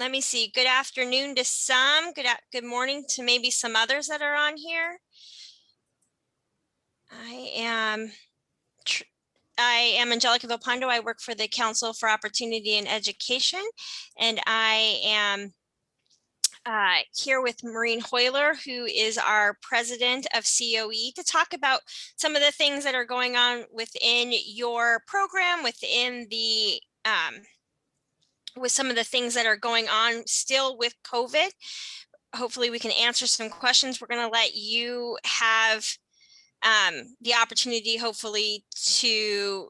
let me see. Good afternoon to some. Good morning to maybe some others that are on here. I am Angelica Vilpando. I work for the Council for Opportunity and Education, and I am here with Maureen Hoyler, who is our president of COE, to talk about some of the things that are going on within your program, within the with some of the things that are going on still with COVID. Hopefully we can answer some questions. We're going to let you have the opportunity, hopefully, to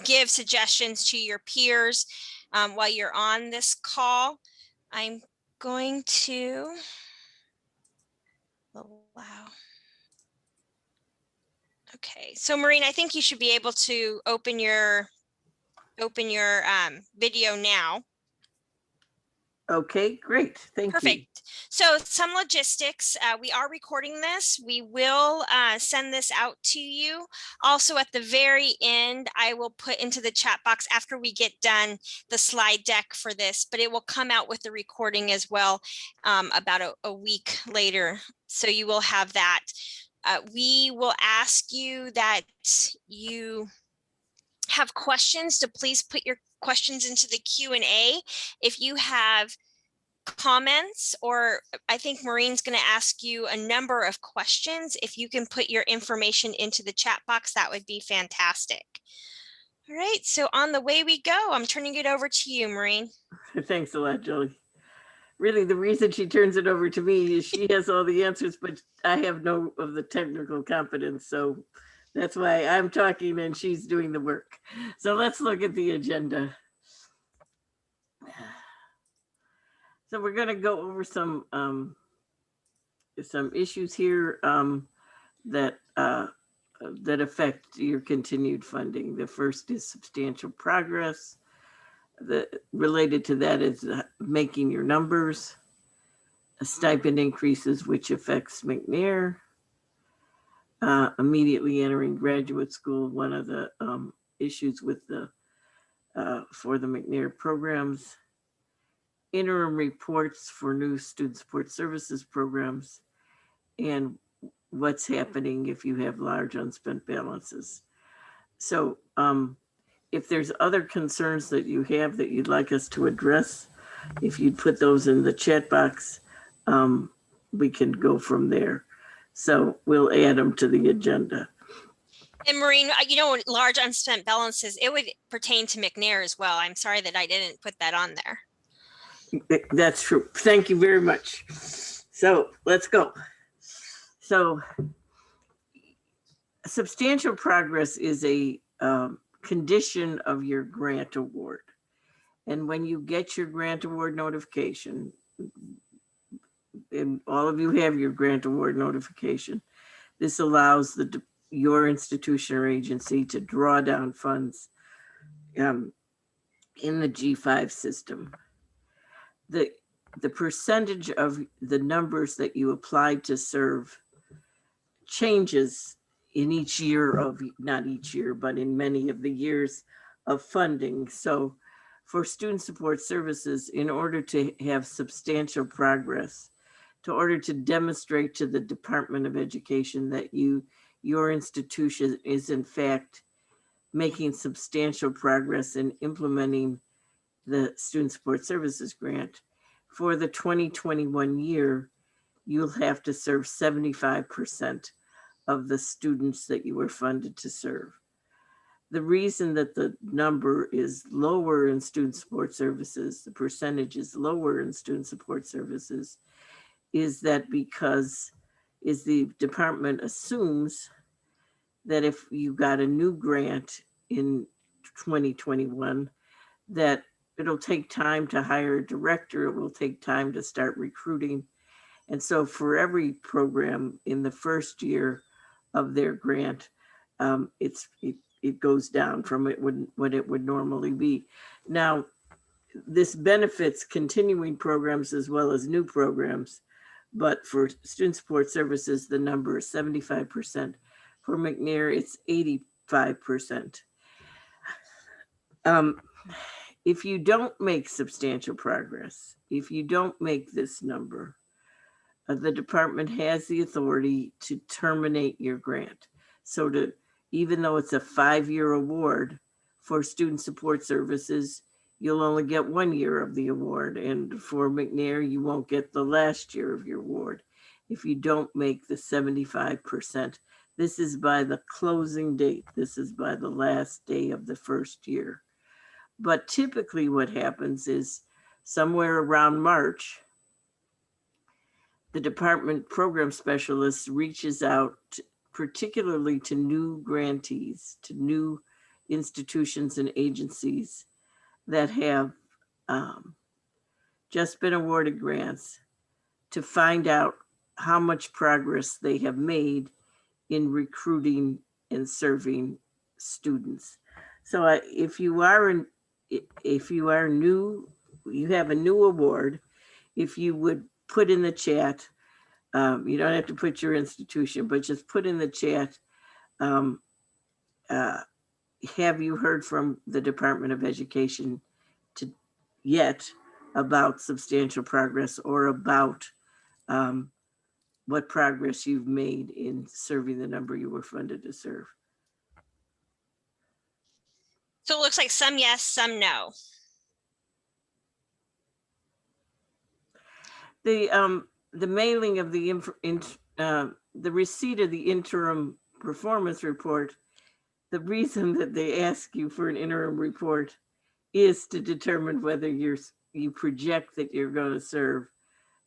give suggestions to your peers while you're on this call. I'm going to allow. Okay, so Maureen, I think you should be able to open your video now. Okay, great. Thank you. Perfect. So some logistics, we are recording this. We will send this out to you. Also at the very end, I will put into the chat box after we get done the slide deck for this, but it will come out with the recording as well about a week later. So you will have that. We will ask you that you have questions to please put your questions into the Q&A. If you have comments, or I think Maureen's going to ask you a number of questions. If you can put your information into the chat box, that would be fantastic. All right, so on the way we go, I'm turning it over to you, Maureen. Thanks a lot, Jolie. Really, the reason she turns it over to me is she has all the answers, but I have no of the technical competence. So that's why I'm talking and she's doing the work. So let's look at the agenda. So we're going to go over some issues here that affect your continued funding. The first is substantial progress. Related to that is making your numbers, stipend increases, which affects Mcnai, immediately entering graduate school. One of the issues with the for the Mcnai programs. Interim reports for new student support services programs, and what's happening if you have large unspent balances. So if there's other concerns that you have that you'd like us to address, if you'd put those in the chat box, we can go from there. So we'll add them to the agenda. And Maureen, you know, large unspent balances, it would pertain to Mcnai as well. I'm sorry that I didn't put that on there. That's true. Thank you very much. So let's go. So substantial progress is a condition of your grant award. And when you get your grant award notification, and all of you have your grant award notification, this allows your institution or agency to draw down funds in the G5 system. The percentage of the numbers that you applied to serve changes in each year of, not each year, but in many of the years of funding. So for student support services, in order to have substantial progress, in order to demonstrate to the Department of Education that your institution is in fact making substantial progress in implementing the student support services grant, for the 2021 year, you'll have to serve 75% of the students that you were funded to serve. The reason that the number is lower in student support services, the percentage is lower in student support services, is that because the department assumes that if you got a new grant in 2021, that it'll take time to hire a director, it will take time to start recruiting. And so for every program in the first year of their grant, it goes down from what it would normally be. Now, this benefits continuing programs as well as new programs, but for student support services, the number is 75%. For Mcnai, it's 85%. If you don't make substantial progress, if you don't make this number, the department has the authority to terminate your grant. So even though it's a 5-year award for student support services, you'll only get 1 year of the award. And for Mcnai, you won't get the last year of your award if you don't make the 75%. This is by the closing date. This is by the last day of the first year. But typically what happens is somewhere around March, the department program specialist reaches out particularly to new grantees, to new institutions and agencies that have just been awarded grants, to find out how much progress they have made in recruiting and serving students. So if you are new, you have a new award, if you would put in the chat, you don't have to put your institution, but just put in the chat, have you heard from the Department of Education yet about substantial progress, or about what progress you've made in serving the number you were funded to serve? So it looks like some yes, some no. The mailing of the receipt of the interim performance report, the reason that they ask you for an interim report is to determine whether you project that you're going to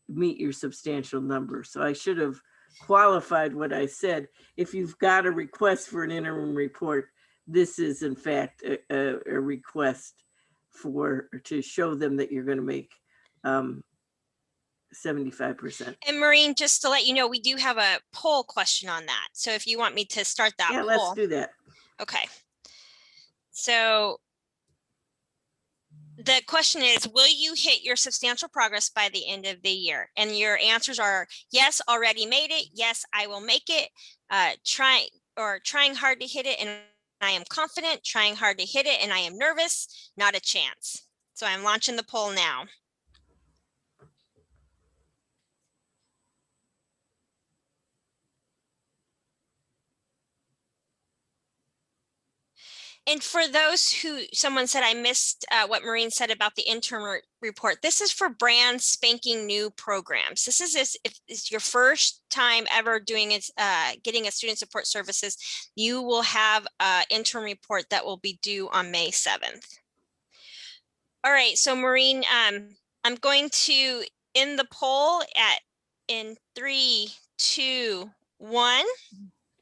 meet your substantial number. So I should have qualified what I said. If you've got a request for an interim report, this is in fact a request to show them that you're going to make 75%. And Maureen, just to let you know, we do have a poll question on that. So if you want me to start that poll. Let's do that. Okay. So the question is, will you hit your substantial progress by the end of the year? And your answers are yes, already made it. Yes, I will make it. Trying hard to hit it, and I am confident. Trying hard to hit it, and I am nervous. Not a chance. So I'm launching the poll now. And for those someone said I missed what Maureen said about the interim report. This is for brand spanking new programs. This is if it's your first time ever doing it, getting a student support services, you will have an interim report that will be due on May 7th. All right, so Maureen, I'm going to end the poll in 3, 2, 1.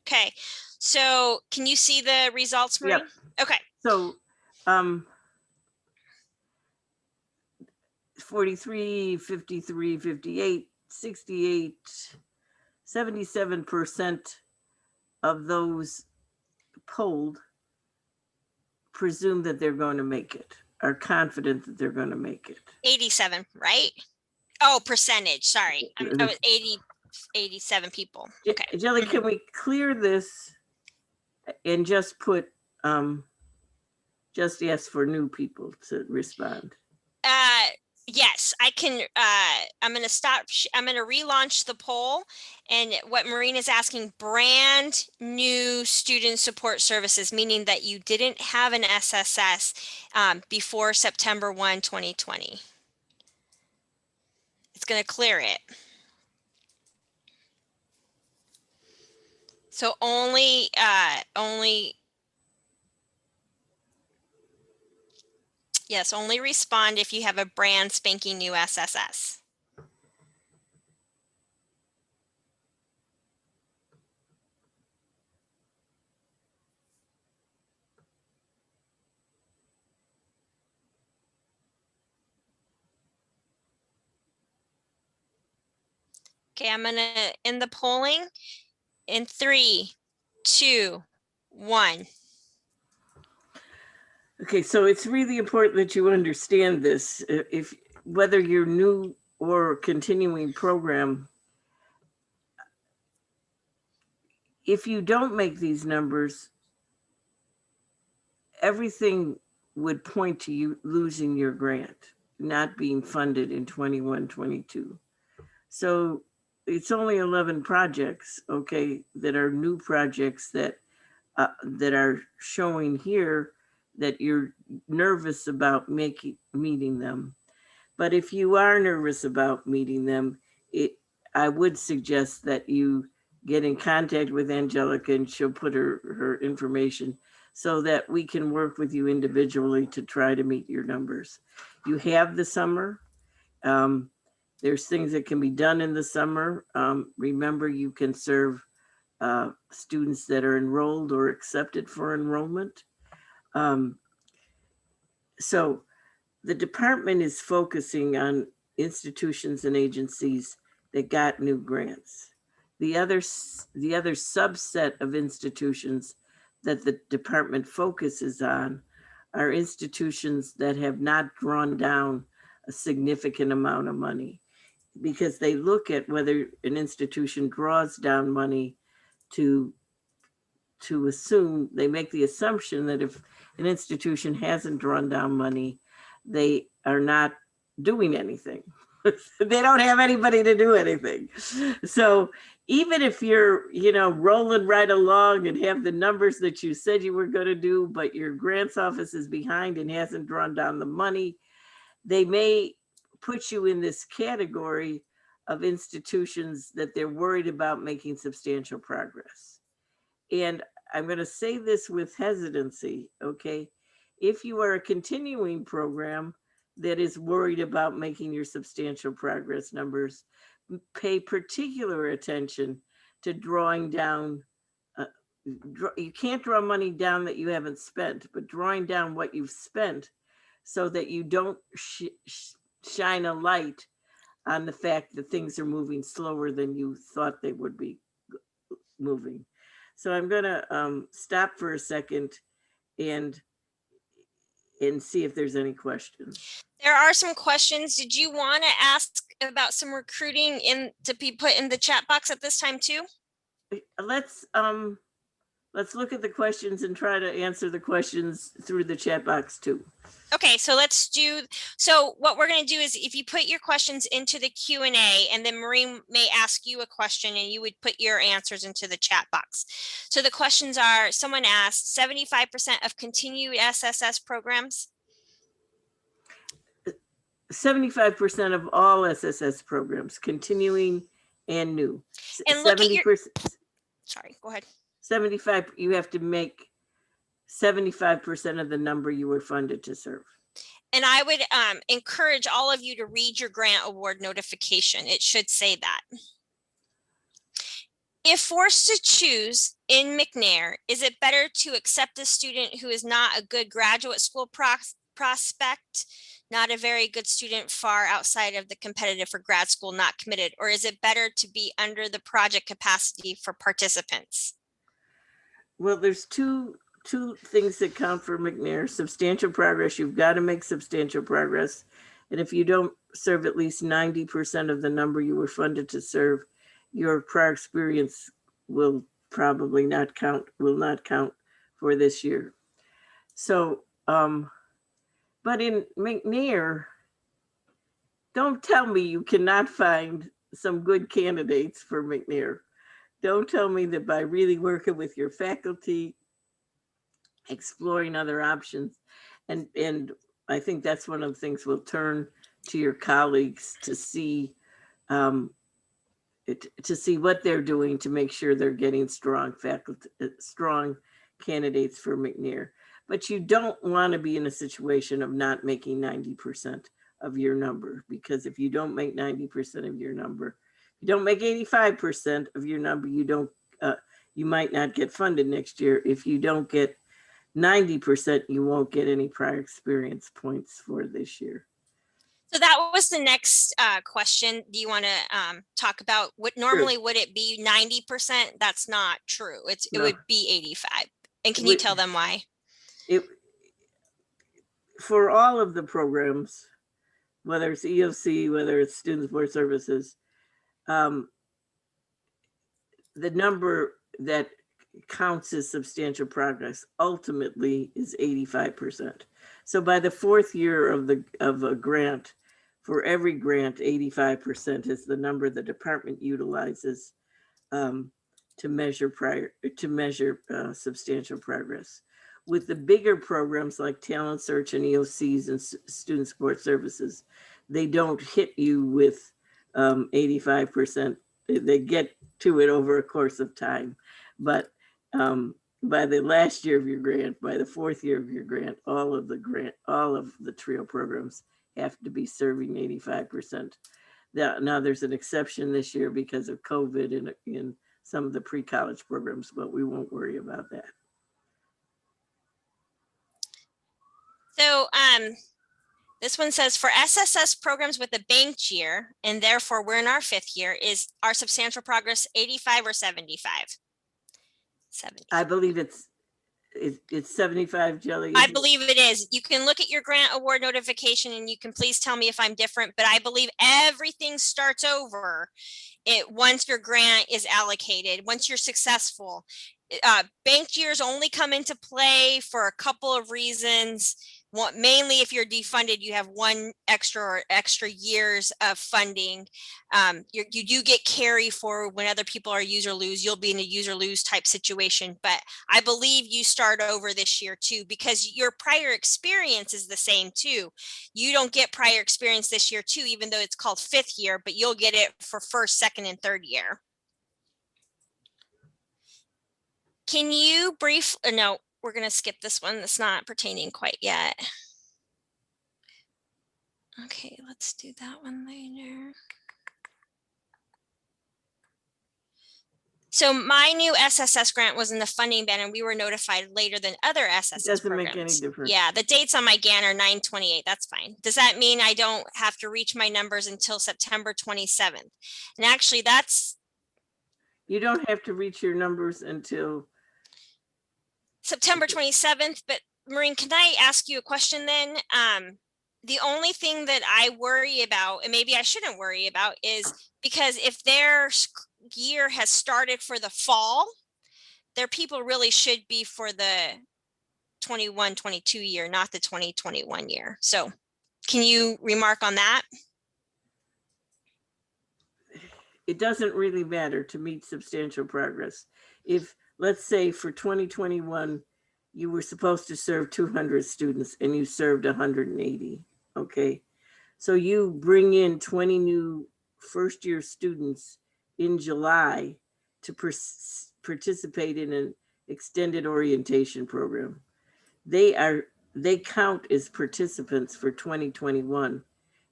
Okay, so can you see the results, Maureen? Yep. Okay. So 43, 53, 58, 68, 77% of those polled presume that they're going to make it, are confident that they're going to make it. 87, right? Oh, percentage, sorry. I was 87 people. Okay. Jelly, can we clear this and just put just yes for new people to respond? Yes, I can. I'm going to stop. I'm going to relaunch the poll. And what Maureen is asking, brand new student support services, meaning that you didn't have an SSS before September 1, 2020. It's going to clear it. So only yes, only respond if you have a brand spanking new SSS. Okay, I'm gonna end the polling in 3, 2, 1. Okay, so it's really important that you understand this. If whether you're new or continuing program, if you don't make these numbers, everything would point to you losing your grant, not being funded in 21-22. So it's only 11 projects, okay, that are new projects that are showing here that you're nervous about meeting them. But if you are nervous about meeting them, I would suggest that you get in contact with Angelica and she'll put her information so that we can work with you individually to try to meet your numbers. You have the summer. There's things that can be done in the summer. Remember, you can serve students that are enrolled or accepted for enrollment. So the department is focusing on institutions and agencies that got new grants. The other subset of institutions that the department focuses on are institutions that have not drawn down a significant amount of money, because they look at whether an institution draws down money to assume, they make the assumption that if an institution hasn't drawn down money, they are not doing anything. They don't have anybody to do anything. So even if you're, rolling right along and have the numbers that you said you were going to do, but your grants office is behind and hasn't drawn down the money, they may put you in this category of institutions that they're worried about making substantial progress. And I'm going to say this with hesitancy, okay? If you are a continuing program that is worried about making your substantial progress numbers, pay particular attention to drawing down. You can't draw money down that you haven't spent, but drawing down what you've spent so that you don't shine a light on the fact that things are moving slower than you thought they would be moving. So I'm going to stop for a second and see if there's any questions. There are some questions. Did you want to ask about some recruiting to be put in the chat box at this time too? Let's look at the questions and try to answer the questions through the chat box too. Okay, so so what we're going to do is if you put your questions into the Q&A, and then Maureen may ask you a question and you would put your answers into the chat box. So the questions are, someone asked, 75% of continued SSS programs? 75% of all SSS programs, continuing and new. And look 70%. Sorry, go ahead. 75, you have to make 75% of the number you were funded to serve. And I would encourage all of you to read your grant award notification. It should say that. If forced to choose in Mcnai, is it better to accept a student who is not a good graduate school prospect, not a very good student far outside of the competitive for grad school, not committed, or is it better to be under the project capacity for participants? Well, there's two things that count for Mcnai. Substantial progress. You've got to make substantial progress. And if you don't serve at least 90% of the number you were funded to serve, your prior experience will probably not count, for this year. So, but in Mcnai, don't tell me you cannot find some good candidates for Mcnai. Don't tell me that by really working with your faculty, exploring other options, and I think that's one of the things we'll turn to your colleagues to see what they're doing to make sure they're getting strong candidates for Mcnai. But you don't want to be in a situation of not making 90% of your number, because if you don't make 90% of your number, you don't make 85% of your number, you might not get funded next year. If you don't get 90%, you won't get any prior experience points for this year. So that was the next question. Do you want to talk about what normally would it be 90%? That's not true. It would be 85. And can you tell them why? For all of the programs, whether it's EOC, whether it's Student Support Services, the number that counts as substantial progress ultimately is 85%. So by the fourth year of a grant, for every grant, 85% is the number the department utilizes to measure substantial progress. With the bigger programs like Talent Search and EOCs and Student Support Services, they don't hit you with 85%. They get to it over a course of time. But by the last year of your grant, by the fourth year of your grant, all of the TRIO programs have to be serving 85%. Now there's an exception this year because of COVID in some of the pre-college programs, but we won't worry about that. So this one says for SSS programs with a banked year, and therefore we're in our fifth year, is our substantial progress 85 or 75? 70. I believe it's 75, Jelly. I believe it is. You can look at your grant award notification and you can please tell me if I'm different, but I believe everything starts over once your grant is allocated, once you're successful. Banked years only come into play for a couple of reasons. Mainly if you're defunded, you have one extra years of funding. You do get carry for when other people are use or lose. You'll be in a use or lose type situation, but I believe you start over this year too, because your prior experience is the same too. You don't get prior experience this year too, even though it's called fifth year, but you'll get it for first, second, and third year. Can you no, we're going to skip this one. That's not pertaining quite yet. Okay, let's do that one later. So my new SSS grant was in the funding ban, and we were notified later than other SSS It doesn't programs. make any difference. Yeah, the dates on my GAN are 9/28. That's fine. Does that mean I don't have to reach my numbers until September 27th? And actually, you don't have to reach your numbers until September 27th. But Maureen, can I ask you a question then? The only thing that I worry about, and maybe I shouldn't worry about, is because if their year has started for the fall, their people really should be for the 21-22 year, not the 2021 year. So can you remark on that? It doesn't really matter to meet substantial progress. If, let's say for 2021, you were supposed to serve 200 students and you served 180, okay? So you bring in 20 new first year students in July to participate in an extended orientation program. They count as participants for 2021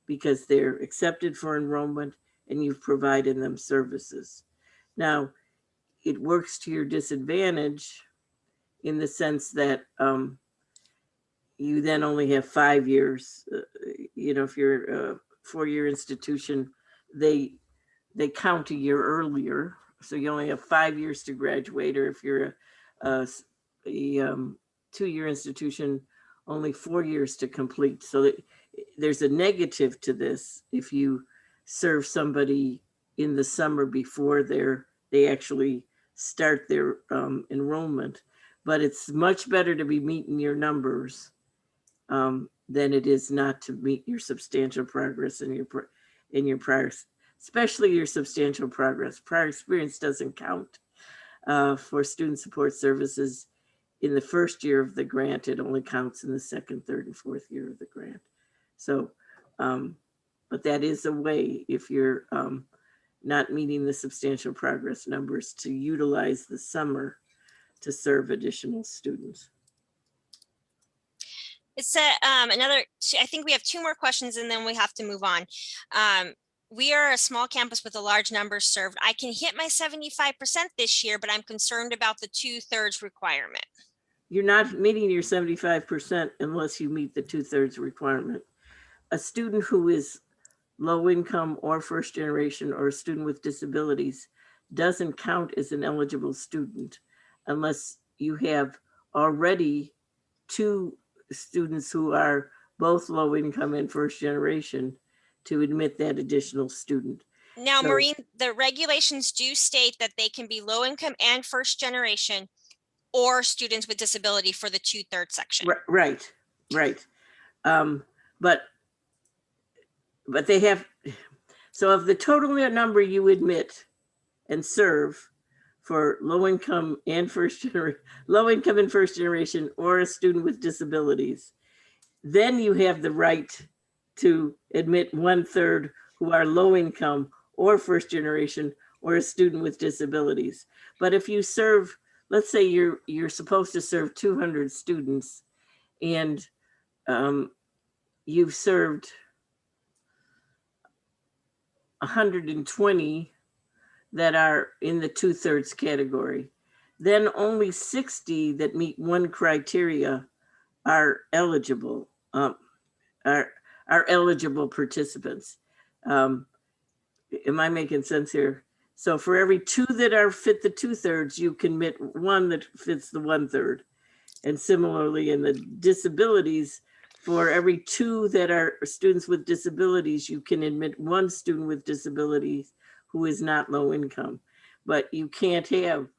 because they're accepted for enrollment and you've provided them services. Now, it works to your disadvantage in the sense that you then only have 5 years. If you're a 4-year institution, they count a year earlier. So you only have 5 years to graduate, or if you're a 2-year institution, only 4 years to complete. So there's a negative to this if you serve somebody in the summer before they actually start their enrollment. But it's much better to be meeting your numbers than it is not to meet your substantial progress in your prior, especially your substantial progress. Prior experience doesn't count for student support services in the first year of the grant. It only counts in the second, third, and fourth year of the grant. So, but that is a way, if you're not meeting the substantial progress numbers, to utilize the summer to serve additional students. It's I think we have 2 more questions and then we have to move on. We are a small campus with a large number served. I can hit my 75% this year, but I'm concerned about the 2/3 requirement. You're not meeting your 75% unless you meet the 2/3 requirement. A student who is low income or first generation, or a student with disabilities, doesn't count as an eligible student unless you have already 2 students who are both low income and first generation to admit that additional student. Now, Maureen, the regulations do state that they can be low income and first generation. or students with disability for the 2/3 section. Right. But they have, so of the total number you admit and serve for low income and first generation or a student with disabilities, then you have the right to admit 1/3 who are low income or first generation or a student with disabilities. But if you serve, let's say you're supposed to serve 200 students, and you've served 120 that are in the 2/3 category, then only 60 that meet one criteria are eligible, are eligible participants. Am I making sense here? So for every 2 that are fit the 2/3, you can admit 1 that fits the 1/3. And similarly in the disabilities, for every 2 that are students with disabilities, you can admit 1 student with disabilities who is not low income. But you can't have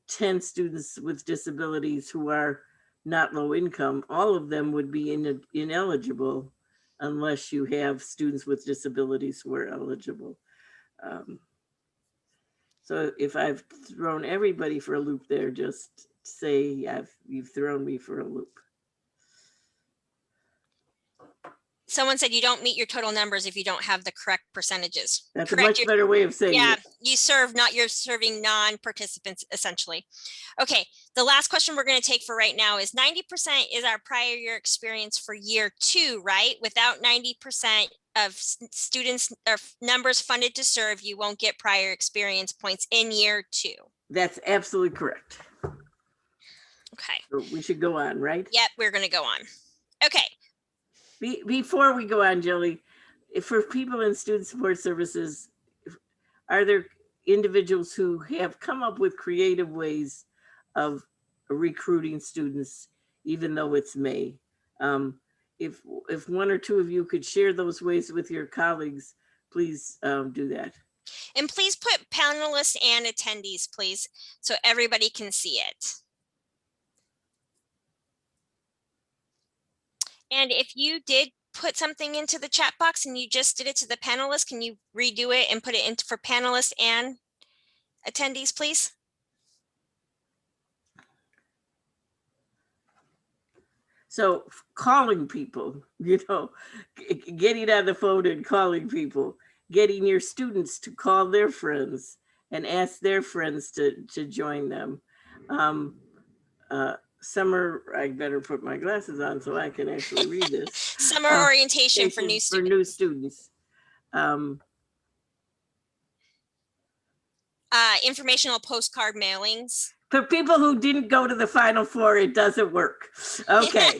10 students with disabilities who are not low income. All of them would be ineligible unless you have students with disabilities who are eligible. So if I've thrown everybody for a loop there, just say you've thrown me for a loop. Someone said you don't meet your total numbers if you don't have the correct percentages. That's Correct. a much better way of saying Yeah, it. you're serving non-participants essentially. Okay, the last question we're going to take for right now is 90% is our prior year experience for year 2, right? Without 90% of students or numbers funded to serve, you won't get prior experience points in year 2. That's absolutely correct. Okay. So we should go on, right? Yep, we're going to go on. Okay. Before we go on, Jelly, for people in student support services, are there individuals who have come up with creative ways of recruiting students, even though it's May? If 1 or 2 of you could share those ways with your colleagues, please do that. And please put panelists and attendees, please, so everybody can see it. And if you did put something into the chat box and you just did it to the panelists, can you redo it and put it into for panelists and attendees, please? So calling people, getting on the phone and calling people, getting your students to call their friends and ask their friends to join them. Summer, I better put my glasses on so I can actually read this. Summer orientation for new students. For new students. Informational postcard mailings. For people who didn't go to the Final Four, it doesn't work. Okay.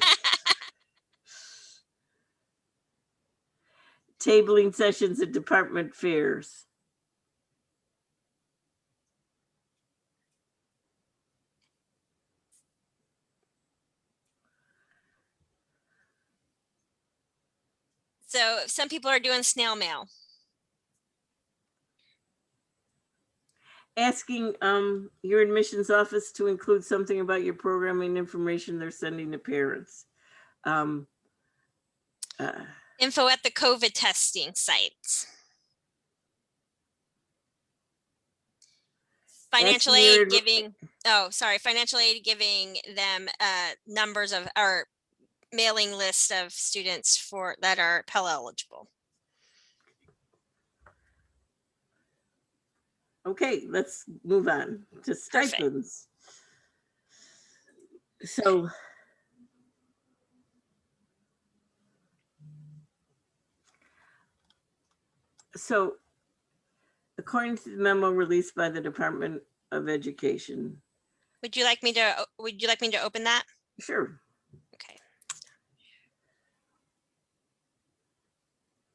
Tabling sessions at department fairs. So some people are doing snail mail. Asking your admissions office to include something about your programming information they're sending to parents. Info at the COVID testing sites. Financial aid giving, financial aid giving them numbers of our mailing list of students for that are Pell eligible. Okay, let's move on to stipends. Perfect. So according to the memo released by the Department of Education. Would you like me to open that? Sure. Okay.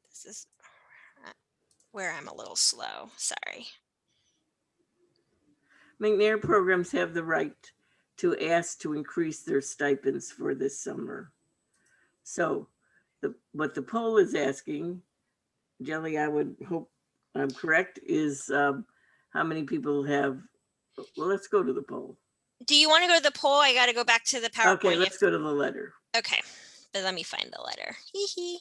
This is where I'm a little slow, sorry. Mcnai programs have the right to ask to increase their stipends for this summer. So what the poll is asking, Jelly, I would hope I'm correct, is how many people have, well, let's go to the poll. Do you want to go to the poll? I got to go back to the PowerPoint. Okay, let's go to the letter. Okay, but let me find the letter. Hee hee.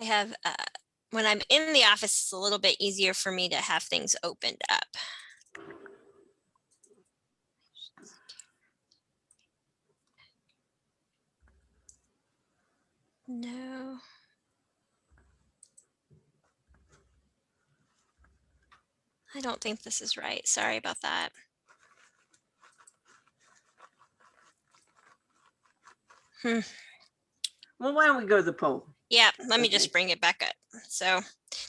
I have, when I'm in the office, it's a little bit easier for me to have things opened up. No. I don't think this is right. Sorry about that. Well, why don't we go to the poll? Yeah, let me just bring it back up. So,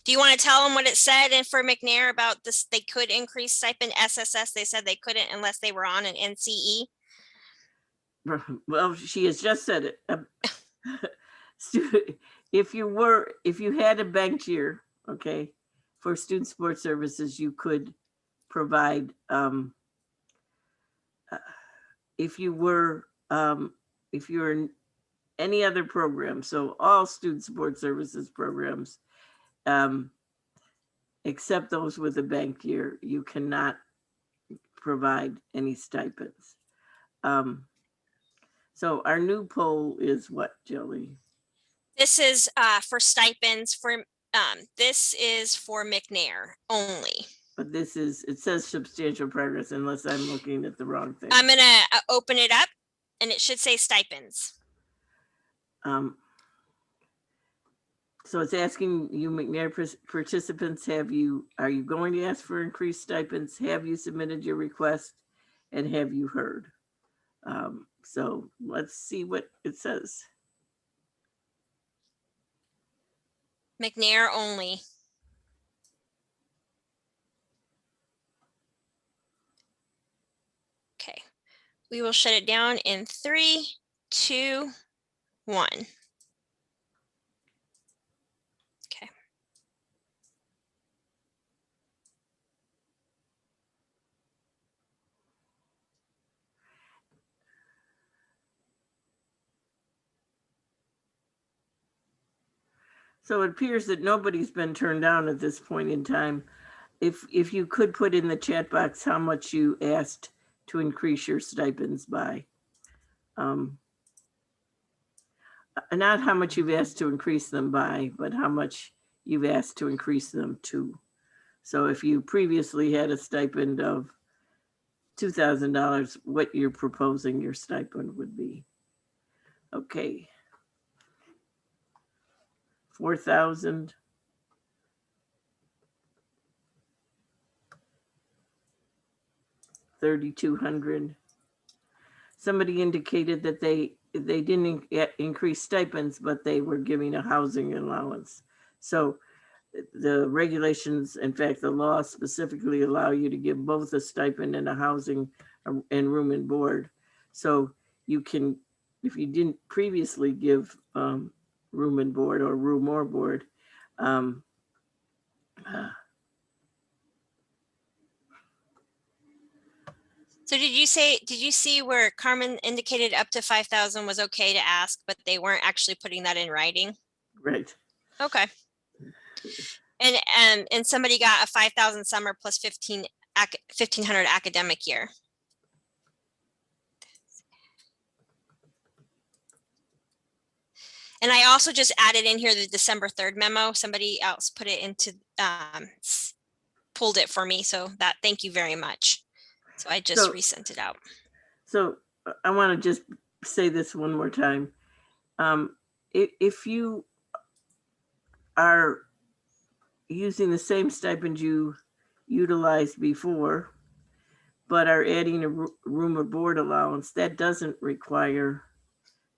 do you want to tell them what it said and for McNair about this? They could increase stipend. SSS, they said they couldn't unless they were on an NCE. Well, she has just said it. If you had a banked year, okay, for student support services, you could provide, if you're in any other program, so all student support services programs, except those with a banked year, you cannot provide any stipends. So our new poll is what, Jilly? This is for stipends for, this is for McNair only. But it says substantial progress unless I'm looking at the wrong thing. I'm gonna open it up and it should say stipends. So it's asking you, McNair participants, are you going to ask for increased stipends? Have you submitted your request? And have you heard? So let's see what it says. McNair only. Okay, we will shut it down in 3, 2, 1. Okay. So it appears that nobody's been turned down at this point in time. If you could put in the chat box how much you asked to increase your stipends by. Not how much you've asked to increase them by, but how much you've asked to increase them to. So if you previously had a stipend of $2,000, what you're proposing your stipend would be. Okay. 4,000. 3,200. Somebody indicated that they didn't increase stipends, but they were giving a housing allowance. So the regulations, in fact, the law specifically allow you to give both a stipend and a housing and room and board. So you can, if you didn't previously give room and board or room or board, So did you see where Carmen indicated up to 5,000 was okay to ask, but they weren't actually putting that in writing? Right. Okay. And somebody got a 5,000 summer plus 1,500 academic year. And I also just added in here the December 3rd memo. Somebody else put it into, pulled it for me. So thank you very much. So I just resent it out. So I want to just say this one more time. If you are using the same stipend you utilized before, but are adding a room or board allowance, that doesn't require,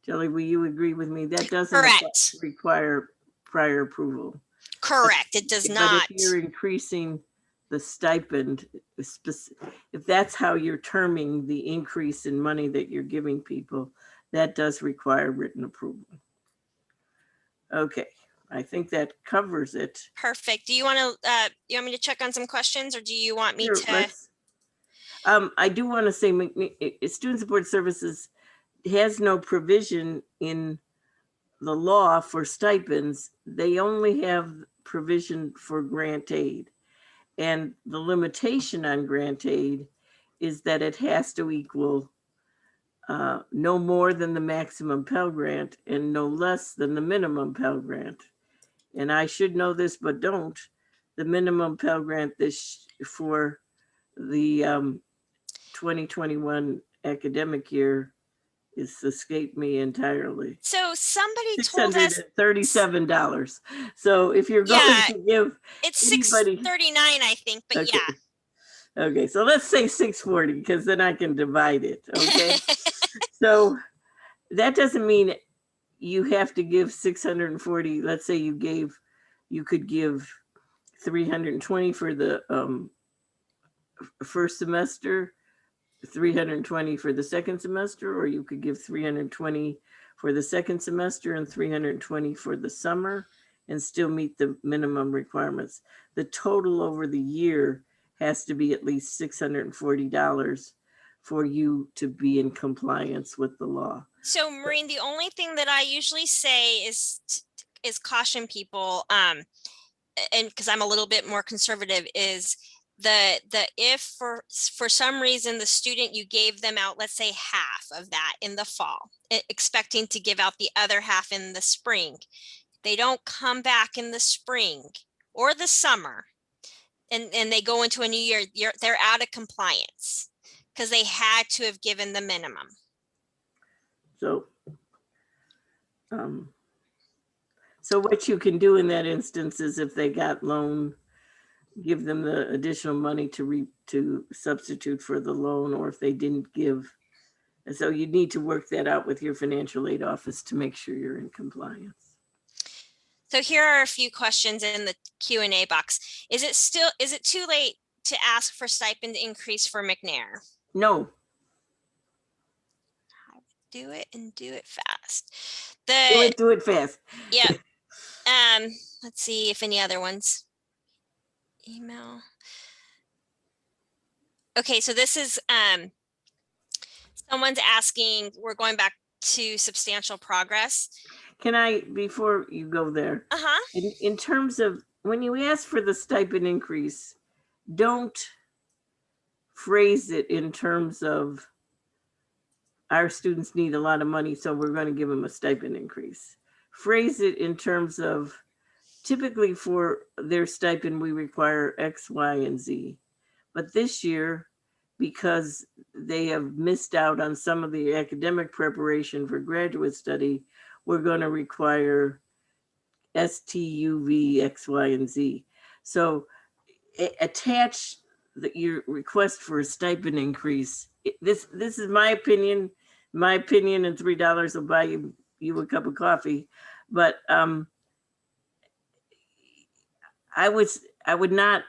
Jelly, will you agree with me? That doesn't require prior approval. Correct, it does not. But if you're increasing the stipend, if that's how you're terming the increase in money that you're giving people, that does require written approval. Okay, I think that covers it. Perfect. Do you want me to check on some questions, or do you want me to? I do want to say student support services has no provision in the law for stipends. They only have provision for grant aid. And the limitation on grant aid is that it has to equal no more than the maximum Pell Grant and no less than the minimum Pell Grant. And I should know this, but don't. The minimum Pell Grant for the 2021 academic year is escaped me entirely. So somebody told us, $637. So if you're going yeah, to give it's anybody, $639, I think, but okay. Okay, so let's say 640 because then I can divide it. Okay. So that doesn't mean you have to give 640. Let's say you could give 320 for the first semester, 320 for the second semester, or you could give 320 for the second semester and 320 for the summer and still meet the minimum requirements. The total over the year has to be at least $640 for you to be in compliance with the law. So Maureen, the only thing that I usually say is caution people, and because I'm a little bit more conservative, is the if for some reason the student, you gave them out, let's say half of that in the fall, expecting to give out the other half in the spring. They don't come back in the spring or the summer and they go into a new year, they're out of compliance because they had to have given the minimum. So, so what you can do in that instance is if they got loan, give them the additional money to substitute for the loan, or if they didn't give. And so you need to work that out with your financial aid office to make sure you're in compliance. So here are a few questions in the Q&A box. Is it too late to ask for stipend increase for Mcnai? No. Do it and do it fast. Do it fast. Yep. Let's see if any other ones. Email. Okay, so this is someone's asking, we're going back to substantial progress. Can I, before you go there, in terms of when you ask for the stipend increase, don't phrase it in terms of our students need a lot of money, so we're going to give them a stipend increase. Phrase it in terms of typically for their stipend, we require X, Y, and Z. But this year, because they have missed out on some of the academic preparation for graduate study, we're going to require STUV, X, Y, and Z. So attach your request for a stipend increase. This is my opinion. My opinion, and $3 will buy you a cup of coffee. But I would not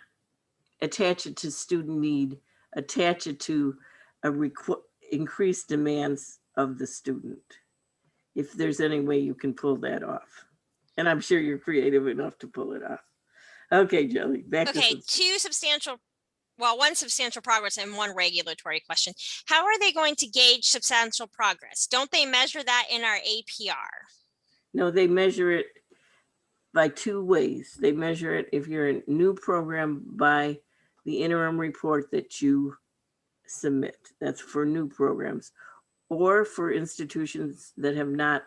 attach it to student need. Attach it to increased demands of the student. If there's any way you can pull that off, and I'm sure you're creative enough to pull it off. Okay, Jelly. Back to one substantial progress and one regulatory question. How are they going to gauge substantial progress? Don't they measure that in our APR? No, they measure it by two ways. They measure it if you're a new program by the interim report that you submit. That's for new programs. Or for institutions that have not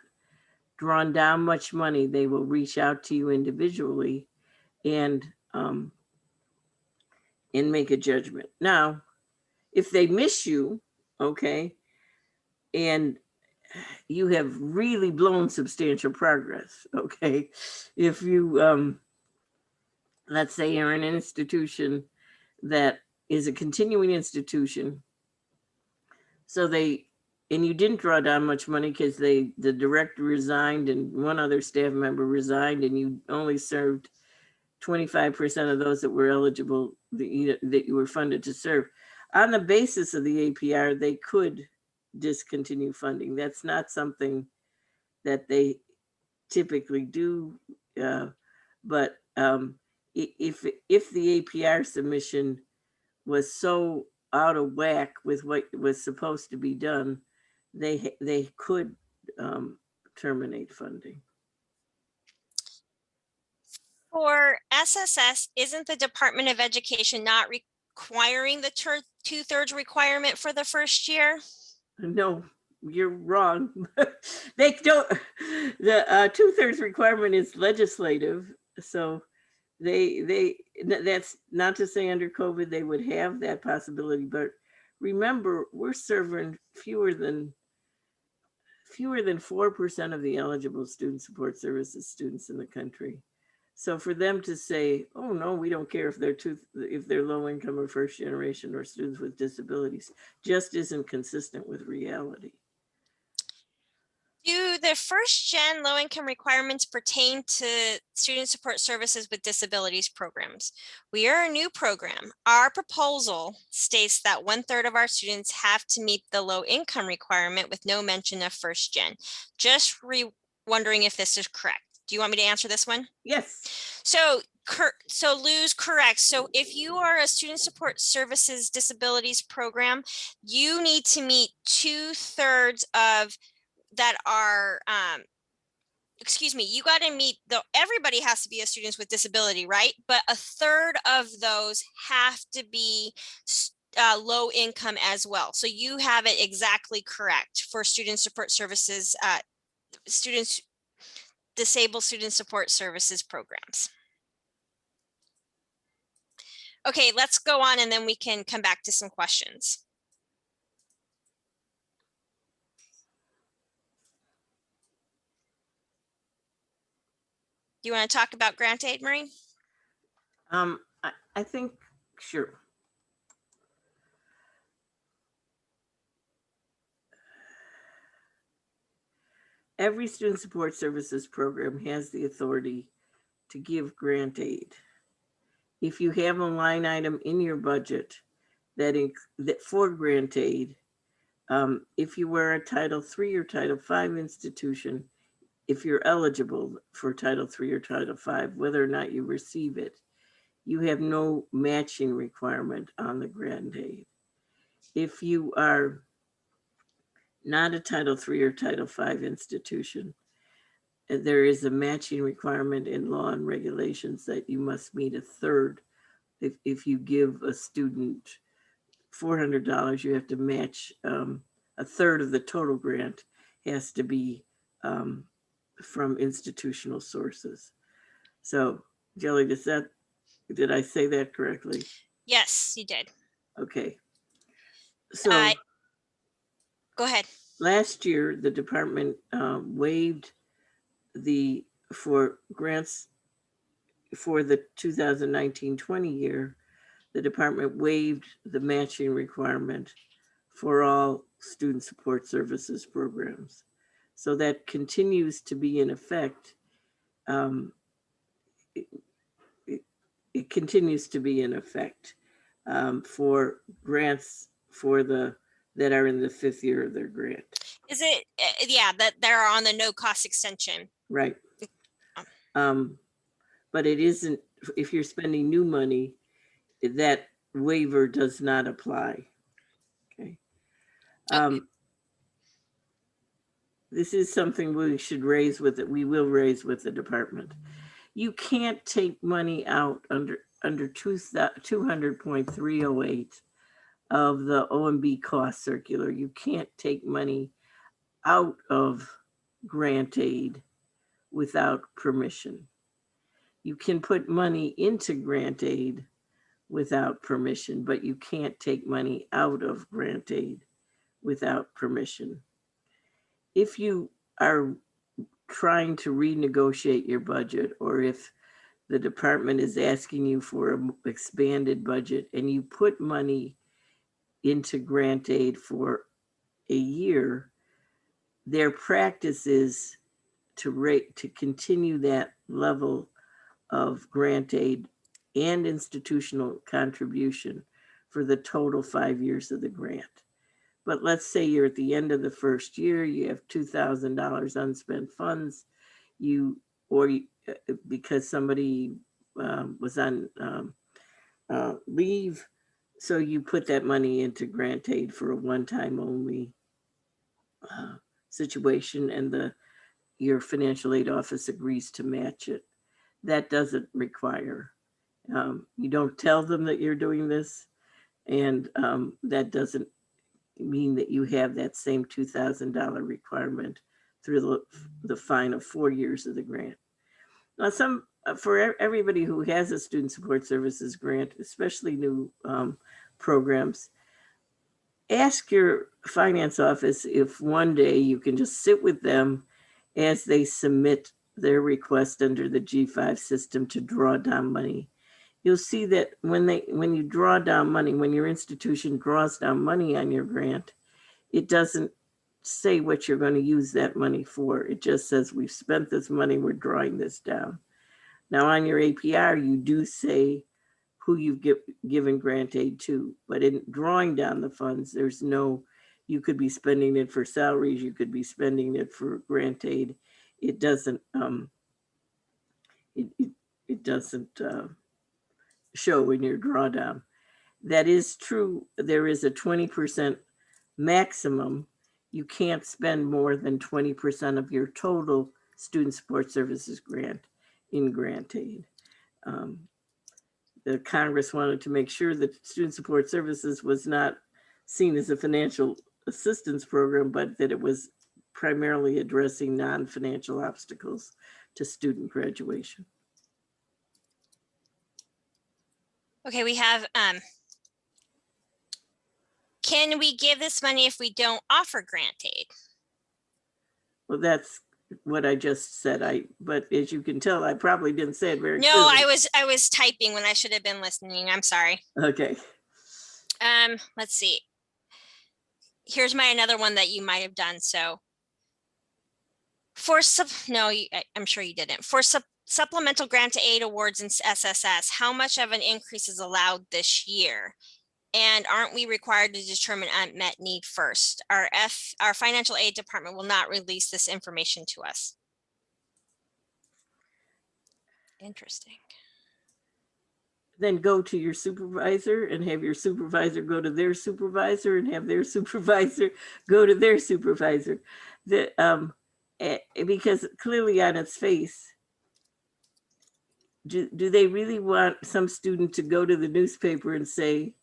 drawn down much money, they will reach out to you individually and make a judgment. Now, if they miss you, okay, and you have really blown substantial progress, okay, if you, let's say you're in an institution that is a continuing institution, so and you didn't draw down much money because the director resigned and one other staff member resigned, and you only served 25% of those that were eligible that you were funded to serve. On the basis of the APR, they could discontinue funding. That's not something that they typically do. But if the APR submission was so out of whack with what was supposed to be done, they could terminate funding. For SSS, isn't the Department of Education not requiring the 2/3 requirement for the first year? No, you're wrong. They don't, the 2/3 requirement is legislative. So that's not to say under COVID they would have that possibility, but remember, we're serving fewer than 4% of the eligible student support services students in the country. So for them to say, oh no, we don't care if they're low income or first generation or students with disabilities, just isn't consistent with reality. Do the first gen low income requirements pertain to student support services with disabilities programs? We are a new program. Our proposal states that 1/3 of our students have to meet the low income requirement with no mention of first gen. Just wondering if this is correct. Do you want me to answer this one? Yes. So Lou's correct. So if you are a student support services disabilities program, you need to meet 2/3 of that are you got to meet everybody has to be a student with disability, right? But 1/3 of those have to be low income as well. So you have it exactly correct for student support services, students, disabled student support services programs. Okay, let's go on and then we can come back to some questions. Do you want to talk about grant aid, Maureen? I think, sure. Every student support services program has the authority to give grant aid. If you have a line item in your budget that for grant aid, if you were a Title III or Title V institution, if you're eligible for Title III or Title V, whether or not you receive it, you have no matching requirement on the grant aid. If you are not a Title III or Title V institution, there is a matching requirement in law and regulations that you must meet 1/3. If you give a student $400, you have to match 1/3 of the total grant has to be from institutional sources. So, Jelly, did I say that correctly? Yes, you did. Okay. So go ahead. Last year, the department waived for grants for the 2019-20 year, the department waived the matching requirement for all student support services programs. So that continues to be in effect. It continues to be in effect for grants that are in the 5th year of their grant. Is it, yeah, that they're on the no cost extension? Right. But it isn't, if you're spending new money, that waiver does not apply. Okay. This is something we should raise with it. We will raise with the department. You can't take money out under 200.308 of the OMB cost circular. You can't take money out of grant aid without permission. You can put money into grant aid without permission, but you can't take money out of grant aid without permission. If you are trying to renegotiate your budget, or if the department is asking you for an expanded budget and you put money into grant aid for a year, their practice is to continue that level of grant aid and institutional contribution for the total 5 years of the grant. But let's say you're at the end of the first year, you have $2,000 unspent funds, because somebody was on leave, so you put that money into grant aid for a one-time only situation, and your financial aid office agrees to match it. that doesn't require. You don't tell them that you're doing this, and that doesn't mean that you have that same $2,000 requirement through the final 4 years of the grant. Now, for everybody who has a student support services grant, especially new programs, ask your finance office if one day you can just sit with them as they submit their request under the G5 system to draw down money. You'll see that when you draw down money, when your institution draws down money on your grant, it doesn't say what you're going to use that money for. It just says, we've spent this money, we're drawing this down. Now on your APR, you do say who you've given grant aid to, but in drawing down the funds, there's no, you could be spending it for salaries, you could be spending it for grant aid. It doesn't, it doesn't show in your drawdown. That is true. There is a 20% maximum. You can't spend more than 20% of your total student support services grant in grant aid. The Congress wanted to make sure that student support services was not seen as a financial assistance program, but that it was primarily addressing non-financial obstacles to student graduation. Okay, we have, can we give this money if we don't offer grant aid? Well, that's what I just said. But as you can tell, I probably didn't say it very No, clearly. I was typing when I should have been listening. I'm sorry. Okay. Let's see. Here's another one that you might have done. So I'm sure you didn't. For supplemental grant aid awards in SSS, how much of an increase is allowed this year? And aren't we required to determine unmet need first? Our financial aid department will not release this information to us. Interesting. Then go to your supervisor and have your supervisor go to their supervisor and have their supervisor go to their supervisor. Because clearly on its face, do they really want some student to go to the newspaper and say,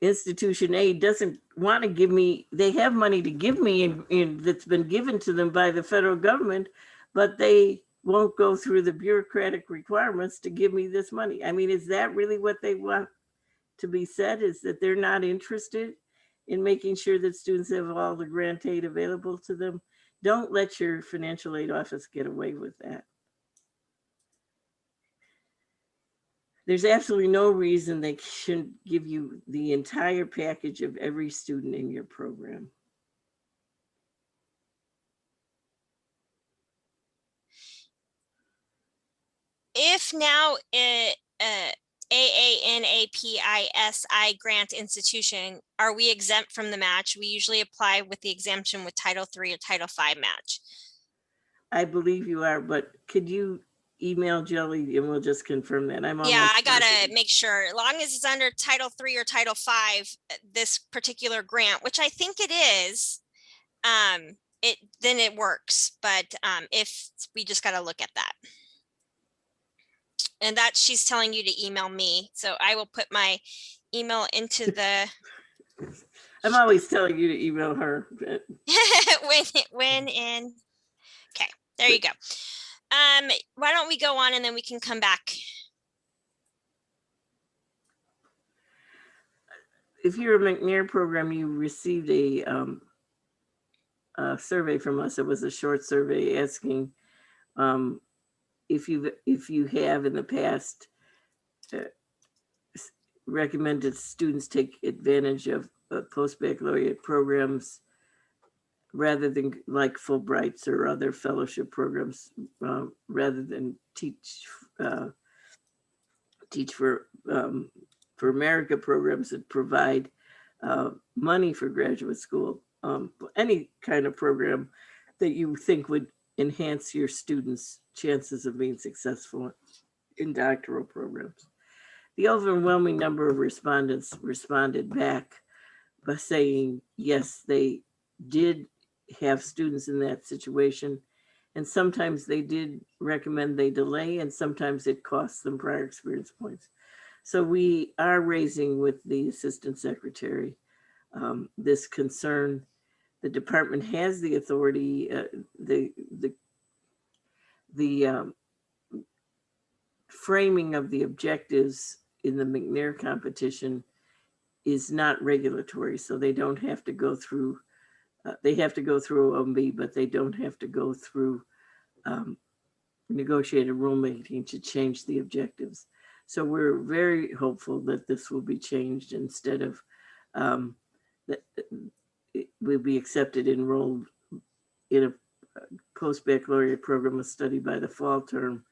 institution A doesn't want to give me, they have money to give me and that's been given to them by the federal government, but they won't go through the bureaucratic requirements to give me this money. I mean, is that really what they want to be said, is that they're not interested in making sure that students have all the grant aid available to them? Don't let your financial aid office get away with that. There's absolutely no reason they shouldn't give you the entire package of every student in your program. If now AANAPISI grant institution, are we exempt from the match? We usually apply with the exemption with Title III or Title V match. I believe you are, but could you email Jelly and we'll just confirm that? I gotta make sure, as long as it's under Title III or Title V, this particular grant, which I think it is, then it works. But if we just gotta look at that. And that she's telling you to email me. So I will put my email into the. I'm always telling you to email her. when in. Okay, there you go. Why don't we go on and then we can come back. If you're a Mcnai program, you received a survey from us. It was a short survey asking if you have in the past recommended students take advantage of post-baccalaureate programs rather than like Fulbrights or other fellowship programs, rather than teach for America programs that provide money for graduate school, any kind of program that you think would enhance your students' chances of being successful in doctoral programs. The overwhelming number of respondents responded back by saying, yes, they did have students in that situation And sometimes they did recommend they delay, and sometimes it costs them prior experience points. So we are raising with the Assistant Secretary this concern. The department has the authority, the framing of the objectives in the Mcnair competition is not regulatory, so they don't have to go through, they have to go through OMB, but they don't have to go through negotiated rulemaking to change the objectives. So we're very hopeful that this will be changed instead of that it will be accepted, enrolled in a post-baccalaureate program of study by the fall term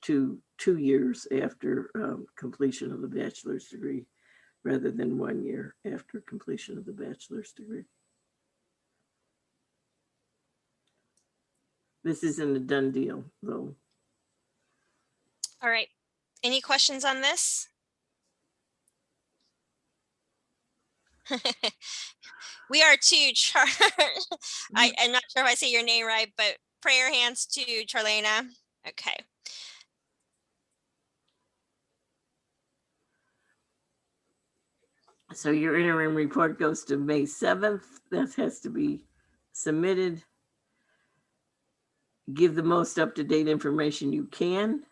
to 2 years after completion of the bachelor's degree, rather than 1 year after completion of the bachelor's degree. This isn't a done deal, though. All right. Any questions on this? We are to I'm not sure if I say your name right, but prayer hands to Charlena. Okay. So your interim report goes to May 7th. That has to be submitted. Give the most up-to-date information you can.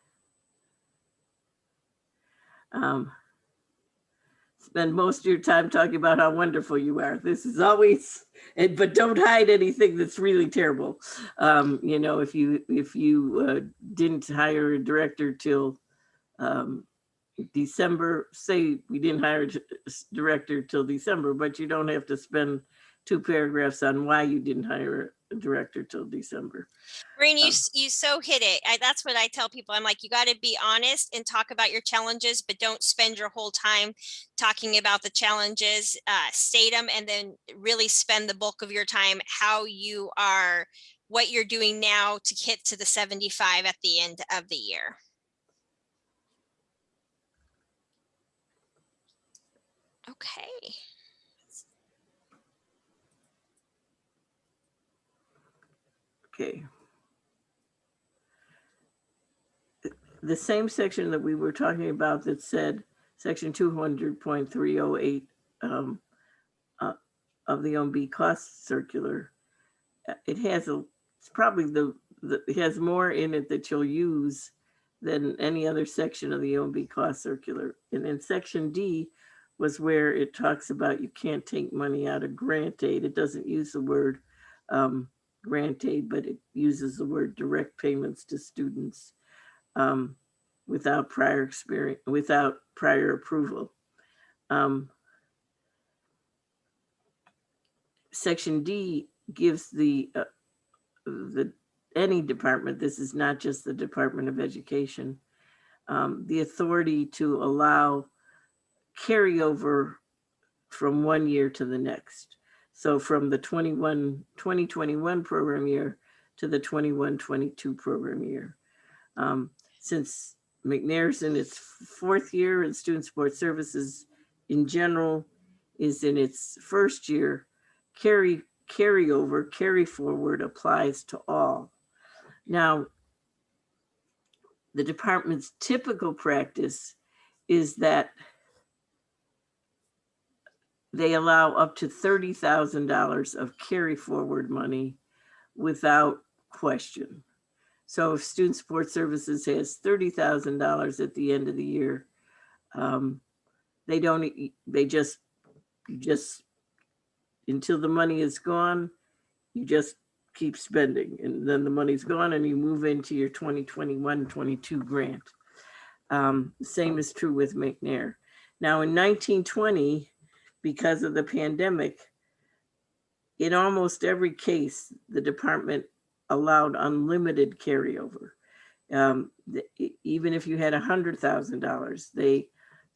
Spend most of your time talking about how wonderful you are. This is always, but don't hide anything that's really terrible. You know, if you didn't hire a director till December, say we didn't hire a director till December, but you don't have to spend 2 paragraphs on why you didn't hire a director till December. Maureen, you so hit it. That's what I tell people. I'm like, you got to be honest and talk about your challenges, but don't spend your whole time talking about the challenges. State them, and then really spend the bulk of your time how you are, what you're doing now to hit to the 75 at the end of the year. Okay. Okay. The same section that we were talking about that said section 200.308 of the OMB cost circular, it has it's probably it has more in it that you'll use than any other section of the OMB cost circular. And then section D was where it talks about you can't take money out of grant aid. It doesn't use the word grant aid, but it uses the word direct payments to students without prior experience, without prior approval. Section D gives the any department, this is not just the Department of Education, the authority to allow carryover from 1 year to the next. So from the 2021 program year to the 21-22 program year. Since Mcnair's in its 4th year and Student Support Services in general is in its 1st year, carry forward applies to all. Now, the department's typical practice is that they allow up to $30,000 of carry forward money without question. So if Student Support Services has $30,000 at the end of the year, they just until the money is gone, you just keep spending, and then the money's gone and you move into your 2021-22 grant. Same is true with Mcnair. Now in 1920, because of the pandemic, in almost every case, the department allowed unlimited carryover. Even if you had $100,000,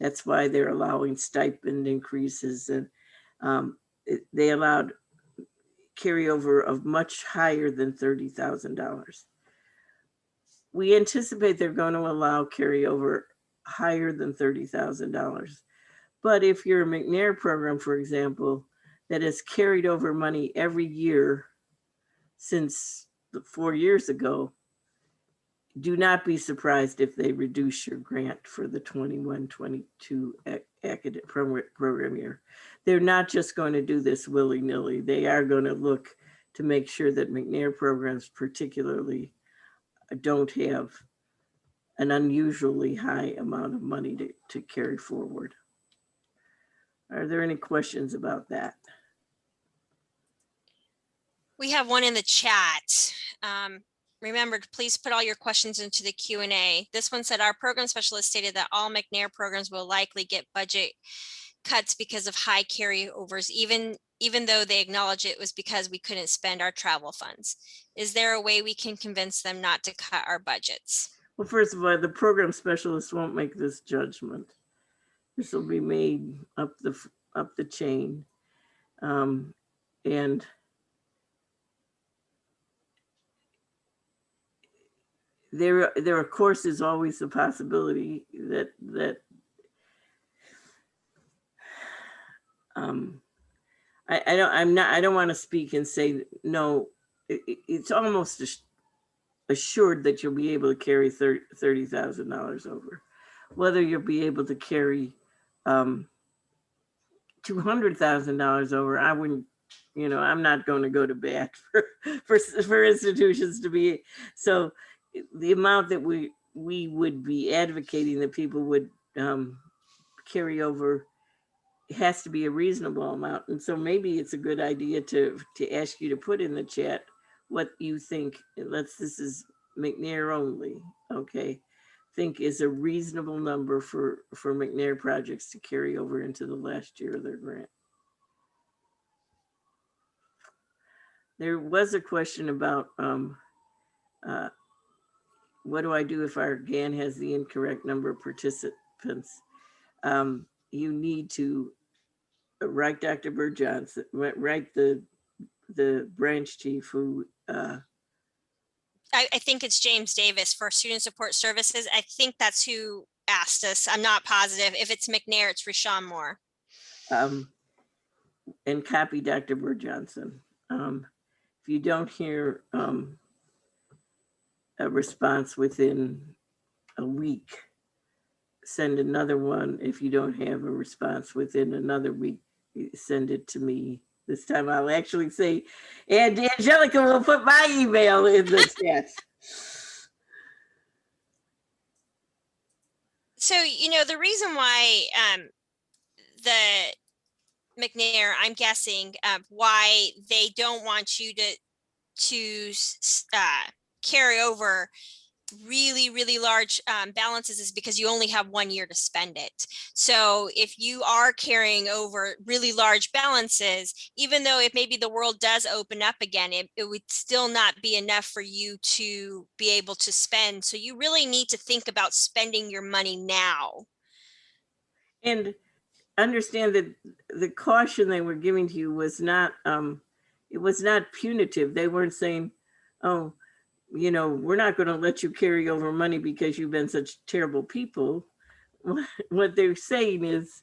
that's why they're allowing stipend increases, and they allowed carryover of much higher than $30,000. We anticipate they're going to allow carryover higher than $30,000. But if you're a Mcnair program, for example, that has carried over money every year since 4 years ago, do not be surprised if they reduce your grant for the 21-22 academic program year. They're not just going to do this willy-nilly. They are going to look to make sure that McNair programs particularly don't have an unusually high amount of money to carry forward. Are there any questions about that? We have one in the chat. Remember, please put all your questions into the Q&A. This one said, our program specialist stated that all McNair programs will likely get budget cuts because of high carryovers, even though they acknowledge it was because we couldn't spend our travel funds. Is there a way we can convince them not to cut our budgets? Well, first of all, the program specialist won't make this judgment. This will be made up the chain. And there of course is always the possibility that I don't want to speak and say no. It's almost assured that you'll be able to carry $30,000 over. Whether you'll be able to carry $200,000 over, I wouldn't. I'm not going to go to bat for institutions to be. So the amount that we would be advocating that people would carry over has to be a reasonable amount. And so maybe it's a good idea to ask you to put in the chat what you think. This is McNair only, okay? Think is a reasonable number for McNair projects to carry over into the last year of their grant. There was a question about what do I do if our GAN has the incorrect number of participants? You need to write Dr. Bird Johnson, write the branch chief who I think it's James Davis for Student Support Services. I think that's who asked us. I'm not positive. If it's McNair, it's Rashawn Moore. And copy Dr. Bird Johnson. If you don't hear a response within a week, send another one. If you don't have a response within another week, send it to me. This time I'll actually say, and Angelica will put my email in the chat. So, the reason why the McNair, I'm guessing, why they don't want you to carry over really large balances is because you only have 1 year to spend it. So if you are carrying over really large balances, even though if maybe the world does open up again, it would still not be enough for you to be able to spend. So you really need to think about spending your money now. And understand that the caution they were giving to you was not, it was not punitive. They weren't saying, oh, we're not going to let you carry over money because you've been such terrible people. What they're saying is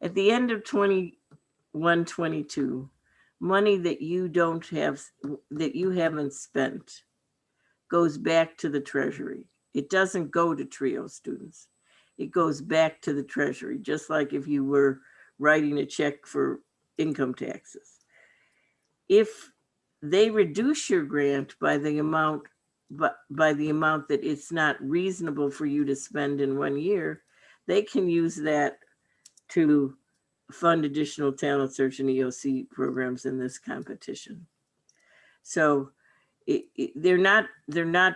at the end of 21-22, money that you don't have, that you haven't spent goes back to the Treasury. It doesn't go to TRIO students. It goes back to the Treasury, just like if you were writing a check for income taxes. If they reduce your grant by the amount that it's not reasonable for you to spend in 1 year, they can use that to fund additional talent search and EOC programs in this competition. So they're not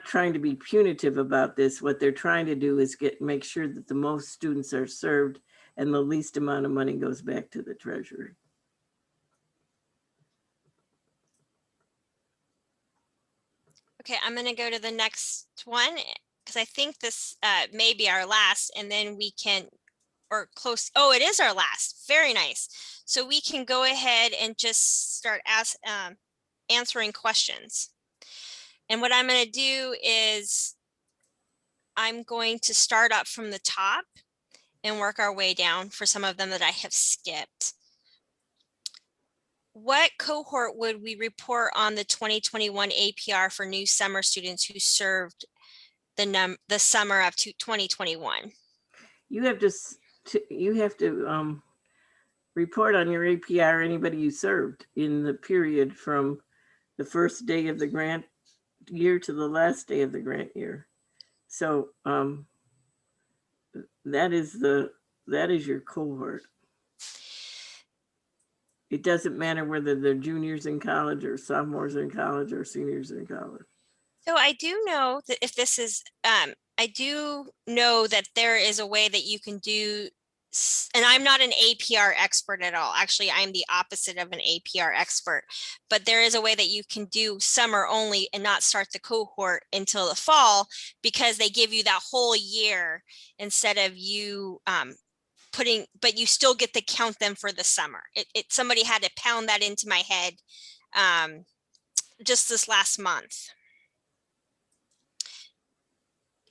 trying to be punitive about this. What they're trying to do is make sure that the most students are served and the least amount of money goes back to the Treasury. Okay, I'm going to go to the next one because I think this may be our last, and then we can, or close. Oh, it is our last. Very nice. So we can go ahead and just start answering questions. And what I'm going to do is I'm going to start up from the top and work our way down for some of them that I have skipped. what cohort would we report on the 2021 APR for new summer students who served the summer of 2021? You have to report on your APR anybody you served in the period from the first day of the grant year to the last day of the grant year. So that is your cohort. It doesn't matter whether they're juniors in college or sophomores in college or seniors in college. So I do know that if this is, I do know that there is a way that you can do, and I'm not an APR expert at all. Actually, I'm the opposite of an APR expert, but there is a way that you can do summer only and not start the cohort until the fall, because they give you that whole year instead of you but you still get to count them for the summer. Somebody had to pound that into my head just this last month.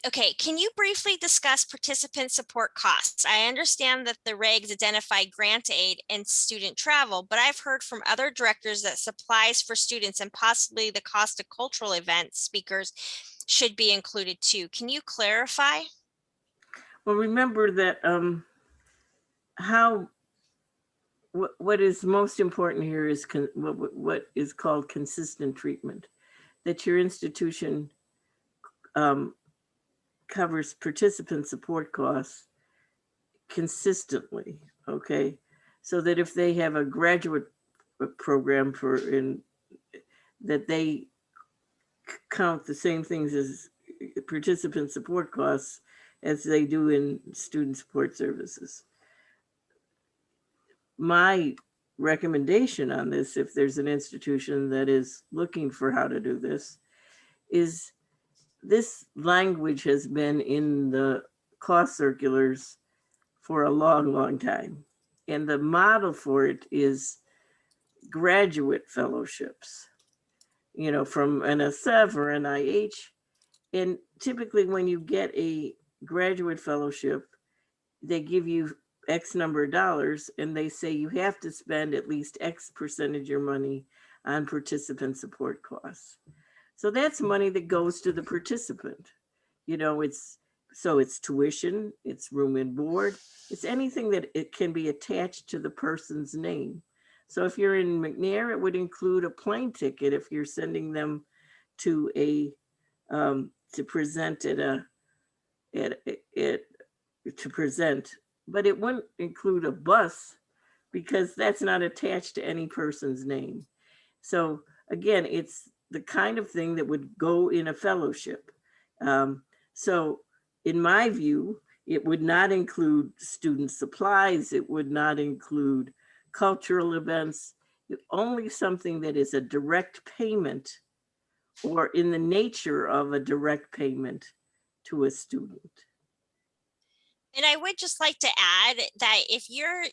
Okay, can you briefly discuss participant support costs? I understand that the regs identify grant aid and student travel, but I've heard from other directors that supplies for students and possibly the cost of cultural event speakers should be included too. Can you clarify? Well, remember that what is most important here is what is called consistent treatment, that your institution covers participant support costs consistently, okay? So that if they have a graduate program that they count the same things as participant support costs as they do in student support services. My recommendation on this, if there's an institution that is looking for how to do this, is this language has been in the cost circulars for a long, long time. And the model for it is graduate fellowships, from NSF or NIH. And typically when you get a graduate fellowship, they give you X number of dollars and they say you have to spend at least X percentage of your money on participant support costs. So that's money that goes to the participant. It's tuition, it's room and board, it's anything that it can be attached to the person's name. So if you're in Mcnai, it would include a plane ticket if you're sending them to to present but it wouldn't include a bus because that's not attached to any person's name. So again, it's the kind of thing that would go in a fellowship. So in my view, it would not include student supplies. It would not include cultural events. Only something that is a direct payment or in the nature of a direct payment to a student. And I would just like to add that if you're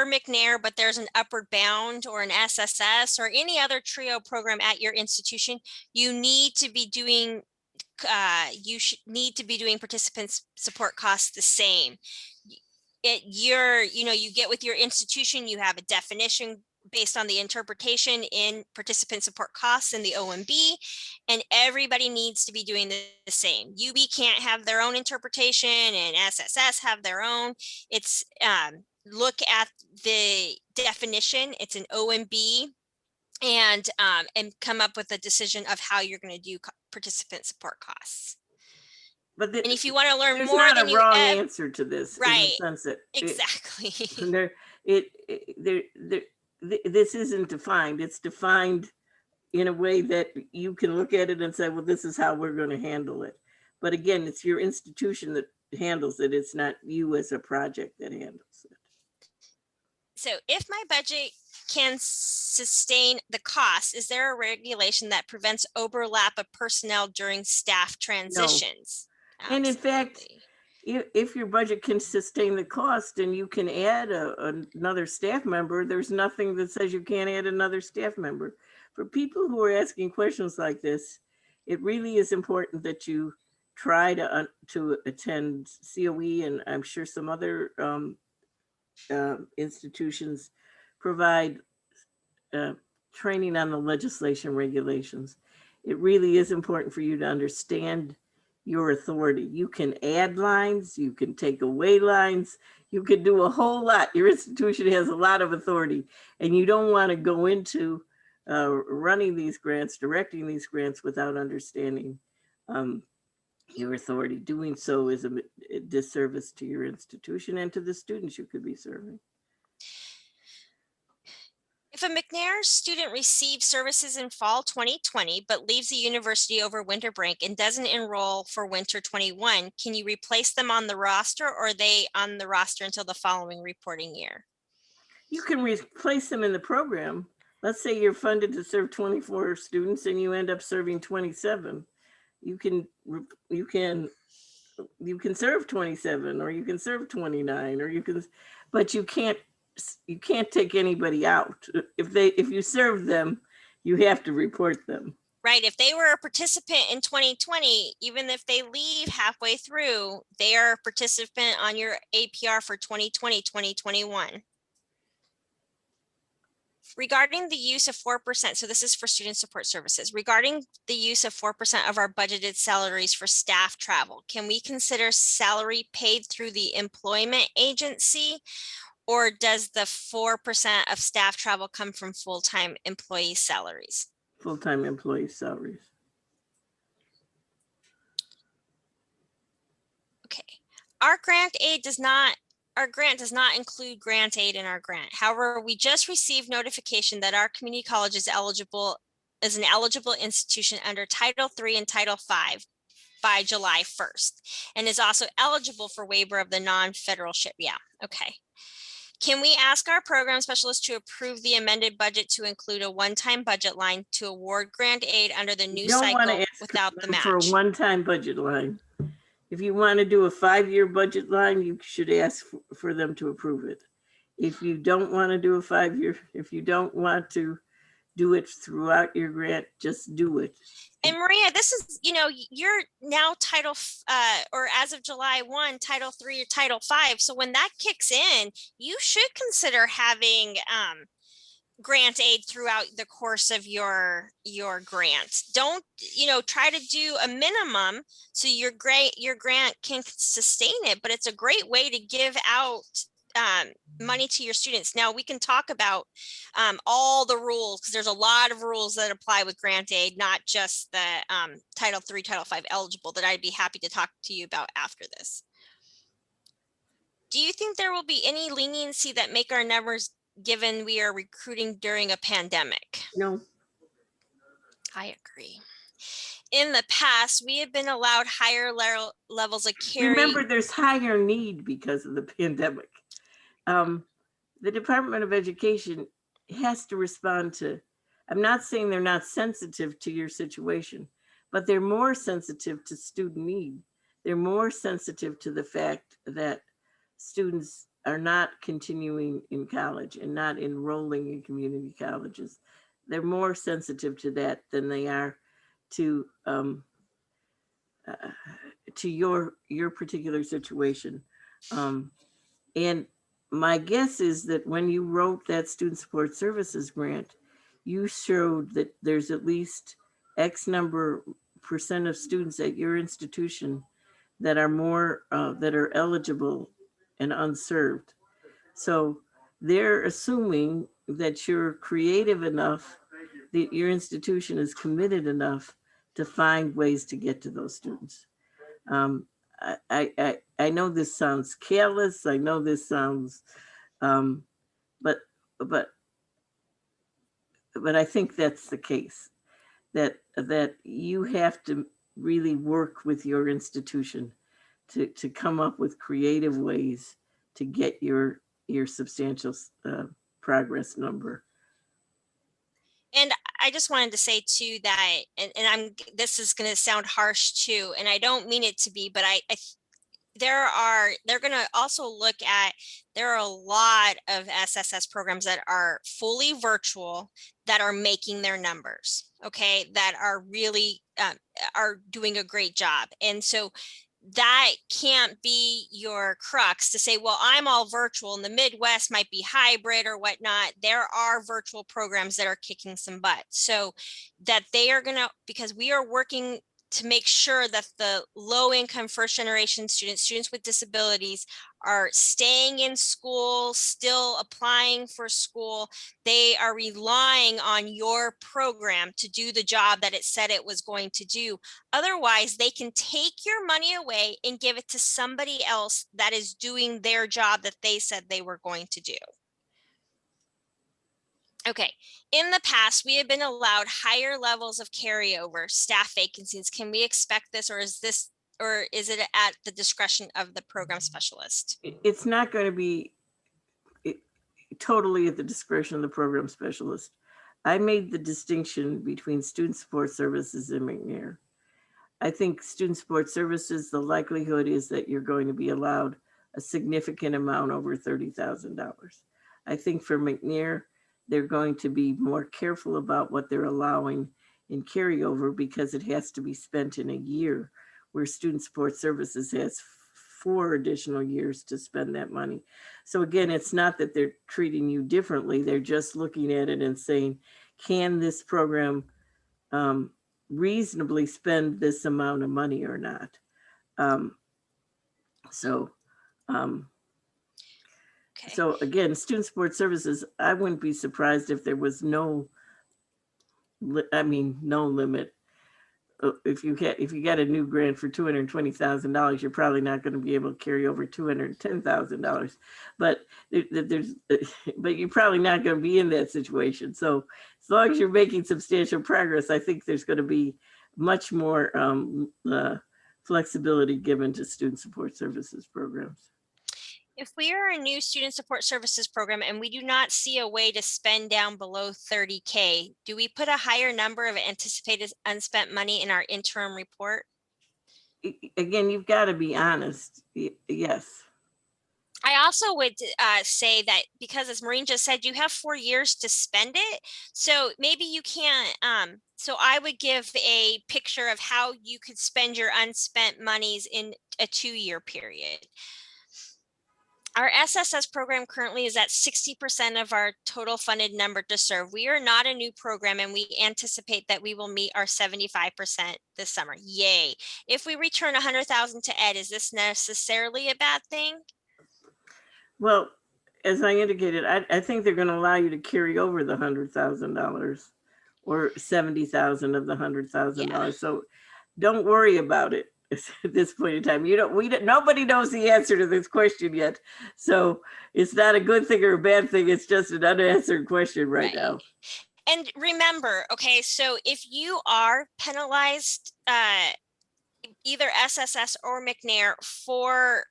McNair, but there's an upward bound or an SSS or any other TRIO program at your institution, you need to be doing participant support costs the same. You get with your institution, you have a definition based on the interpretation in participant support costs in the OMB, and everybody needs to be doing the same. UB can't have their own interpretation and SSS have their own. It's look at the definition, it's an OMB, and come up with a decision of how you're going to do participant support costs. And if you want to learn there's more not than a wrong answer to this, right? In the sense that Exactly. This isn't defined. It's defined in a way that you can look at it and say, well, this is how we're going to handle it. But again, it's your institution that handles it. It's not you as a project that handles it. So if my budget can sustain the cost, is there a regulation that prevents overlap of personnel during staff transitions? No. And in fact, if your budget can sustain the cost and you can add another staff member, there's nothing that says you can't add another staff member. For people who are asking questions like this, it really is important that you try to attend COE, and I'm sure some other institutions provide training on the legislation regulations. It really is important for you to understand your authority. You can add lines, you can take away lines, you can do a whole lot. Your institution has a lot of authority, and you don't want to go into running these grants, directing these grants without understanding your authority. Doing so is a disservice to your institution and to the students you could be serving. If a Mcnair student receives services in fall 2020, but leaves the university over winter break and doesn't enroll for winter 21, can you replace them on the roster, or are they on the roster until the following reporting year? You can replace them in the program. Let's say you're funded to serve 24 students and you end up serving 27. You can serve 27, or you can serve 29, or but you can't take anybody out. If you serve them, you have to report them. Right. If they were a participant in 2020, even if they leave halfway through, they are a participant on your APR for 2020, 2021. Regarding the use of 4%, so this is for student support services, regarding the use of 4% of our budgeted salaries for staff travel, can we consider salary paid through the employment agency, or does the 4% of staff travel come from full-time employee salaries? Full-time employee salaries. Okay. Our grant does not include grant aid in our grant. However, we just received notification that our community college is an eligible institution under Title III and Title V by July 1st, and is also eligible for waiver of the non-federal ship. Yeah, okay. Can we ask our program specialist to approve the amended budget to include a one-time budget line to award grant aid under the new cycle without the match? For a one-time budget line. If you want to do a 5-year budget line, you should ask for them to approve it. If you don't want to do a 5-year, if you don't want to do it throughout your grant, just do it. And Maria, this is, you're now or as of July 1, Title III or Title V. So when that kicks in, you should consider having grant aid throughout the course of your grant. Don't, try to do a minimum so your grant can sustain it, but it's a great way to give out money to your students. Now we can talk about all the rules, because there's a lot of rules that apply with grant aid, not just the Title III, Title V eligible, that I'd be happy to talk to you about after this. Do you think there will be any leniency that make our numbers, given we are recruiting during a pandemic? No. I agree. In the past, we have been allowed higher levels of carry. Remember, there's higher need because of the pandemic. The Department of Education has to respond to, I'm not saying they're not sensitive to your situation, but they're more sensitive to student need. They're more sensitive to the fact that students are not continuing in college and not enrolling in community colleges. They're more sensitive to that than they are to your particular situation. And my guess is that when you wrote that student support services grant, you showed that there's at least X number % of students at your institution that are eligible and unserved. So they're assuming that you're creative enough, that your institution is committed enough to find ways to get to those students. I know this sounds careless. I know this sounds, but I think that's the case. That you have to really work with your institution to come up with creative ways to get your substantial progress number. And I just wanted to say too that, and this is going to sound harsh too, and I don't mean it to be, but they're going to also look at, there are a lot of SSS programs that are fully virtual that are making their numbers, okay, that are really are doing a great job. And so that can't be your crux to say, well, I'm all virtual and the Midwest might be hybrid or whatnot. There are virtual programs that are kicking some butt. So that they are going to, because we are working to make sure that the low income first generation students with disabilities are staying in school, still applying for school. They are relying on your program to do the job that it said it was going to do. Otherwise, they can take your money away and give it to somebody else that is doing their job that they said they were going to do. Okay, in the past, we have been allowed higher levels of carryover staff vacancies. Can we expect this, or is it at the discretion of the program specialist? It's not going to be totally at the discretion of the program specialist. I made the distinction between student support services and Mcnair. I think student support services, the likelihood is that you're going to be allowed a significant amount over $30,000. I think for Mcnair, they're going to be more careful about what they're allowing in carryover because it has to be spent in a year, where student support services has 4 additional years to spend that money. So again, it's not that they're treating you differently. They're just looking at it and saying, can this program reasonably spend this amount of money or not? So again, student support services, I wouldn't be surprised if there was no limit. If you got a new grant for $220,000, you're probably not going to be able to carry over $210,000. But but you're probably not going to be in that situation. So as long as you're making substantial progress, I think there's going to be much more flexibility given to student support services programs. If we are a new student support services program and we do not see a way to spend down below 30K, do we put a higher number of anticipated unspent money in our interim report? Again, you've got to be honest. Yes. I also would say that because, as Maureen just said, you have 4 years to spend it. So maybe you can't. So I would give a picture of how you could spend your unspent monies in a 2-year period. Our SSS program currently is at 60% of our total funded number to serve. We are not a new program and we anticipate that we will meet our 75% this summer. Yay. If we return 100,000 to Ed, is this necessarily a bad thing? Well, as I indicated, I think they're going to allow you to carry over the $100,000 or 70,000 of the $100,000. Yeah. So don't worry about it at this point in time. Nobody knows the answer to this question yet. So it's not a good thing or a bad thing. It's just an unanswered question right now. And remember, okay, so if you are penalized, either SSS or Mcnair for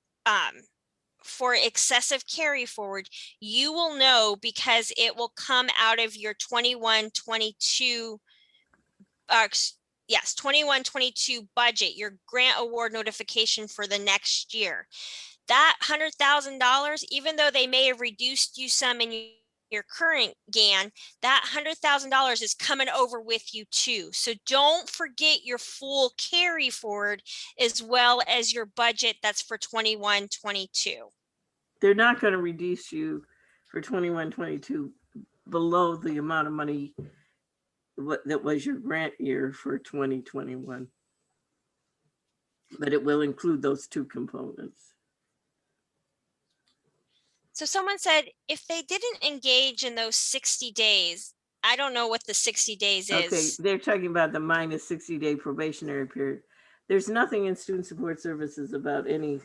excessive carry forward, you will know because it will come out of your 21-22 21-22 budget, your grant award notification for the next year. That $100,000, even though they may have reduced you some in your current GAN, that $100,000 is coming over with you too. So don't forget your full carry forward as well as your budget that's for 21-22. They're not going to reduce you for 21-22 below the amount of money that was your grant year for 2021. But it will include those 2 components. So someone said, if they didn't engage in those 60 days, I don't know what the 60 days is. Okay, they're talking about the minus 60-day probationary period. There's nothing in student support services about any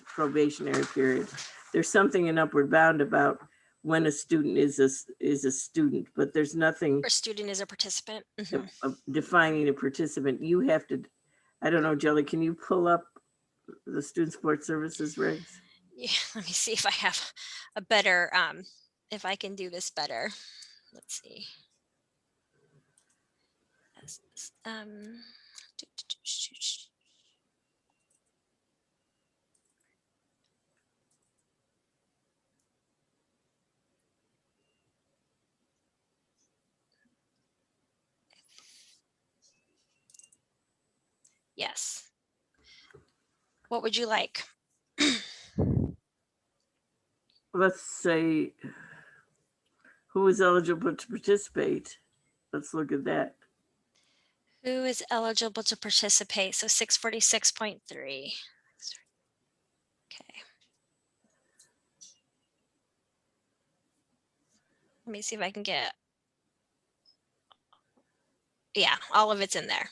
probationary period. There's something in Upward Bound about when a student is a student, but there's nothing. Or student is a participant. Defining a participant. You have to, I don't know, Jelly, can you pull up the student support services regs? Yeah, let me see if I have a better, if I can do this better. Let's see. Yes. What would you like? Let's say who is eligible to participate. Let's look at that. Who is eligible to participate? So 646.3. Okay. Let me see if I can get, yeah, all of it's in there.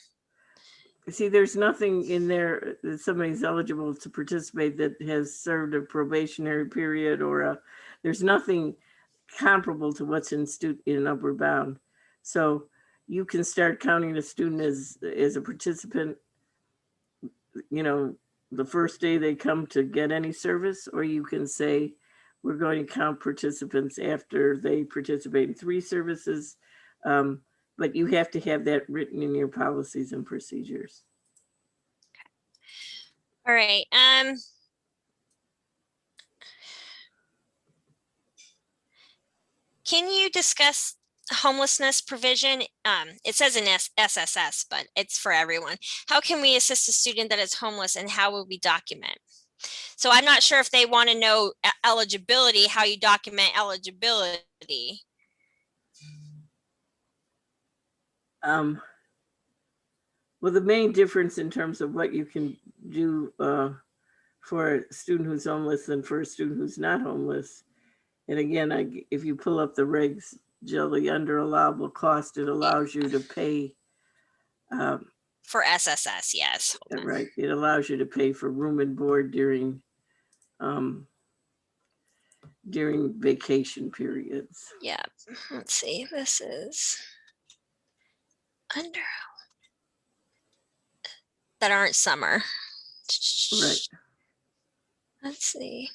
See, there's nothing in there that somebody's eligible to participate that has served a probationary period there's nothing comparable to what's in upward bound. So you can start counting a student as a participant, the first day they come to get any service, or you can say, we're going to count participants after they participate in 3 services. But you have to have that written in your policies and procedures. All right. Can you discuss homelessness provision? It says in SSS, but it's for everyone. How can we assist a student that is homeless, and how will we document? So I'm not sure if they want to know eligibility, how you document eligibility. Well, the main difference in terms of what you can do for a student who's homeless and for a student who's not homeless, and again, if you pull up the regs, Jelly, under allowable cost, it allows you to pay. For SSS, yes. Right. It allows you to pay for room and board during vacation periods. Yeah. Let's see. This is under that aren't summer. Right. Let's see.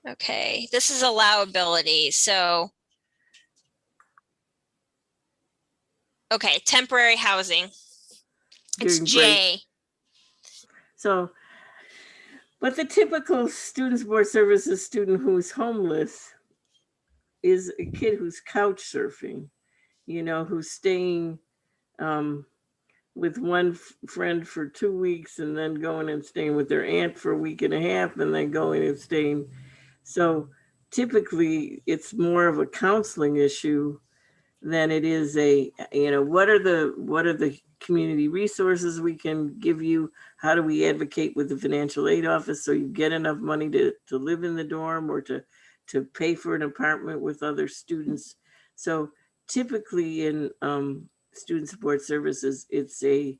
Okay, this is allowability. So, okay, temporary housing. It's J. So, but the typical Students Board Services student who's homeless is a kid who's couch surfing, who's staying with one friend for 2 weeks and then going and staying with their aunt for a week and a half and then going and staying. So typically it's more of a counseling issue than it is what are the community resources we can give you? How do we advocate with the financial aid office so you get enough money to live in the dorm or to pay for an apartment with other students? So typically in student support services, it's a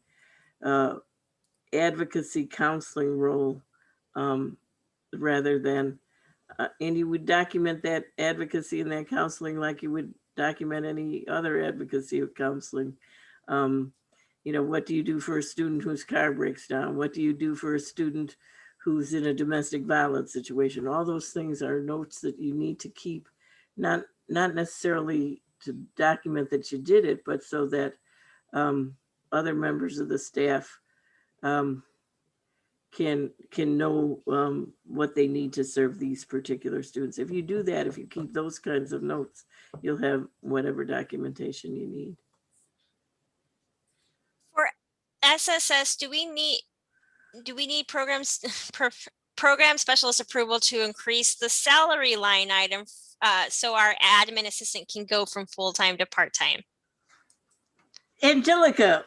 advocacy counseling role rather than, and you would document that advocacy and that counseling like you would document any other advocacy or counseling. What do you do for a student whose car breaks down? What do you do for a student who's in a domestic violence situation? All those things are notes that you need to keep, not necessarily to document that you did it, but so that other members of the staff can know what they need to serve these particular students. If you do that, if you keep those kinds of notes, you'll have whatever documentation you need. For SSS, do we need program specialist approval to increase the salary line item so our admin assistant can go from full-time to part-time? Angelica,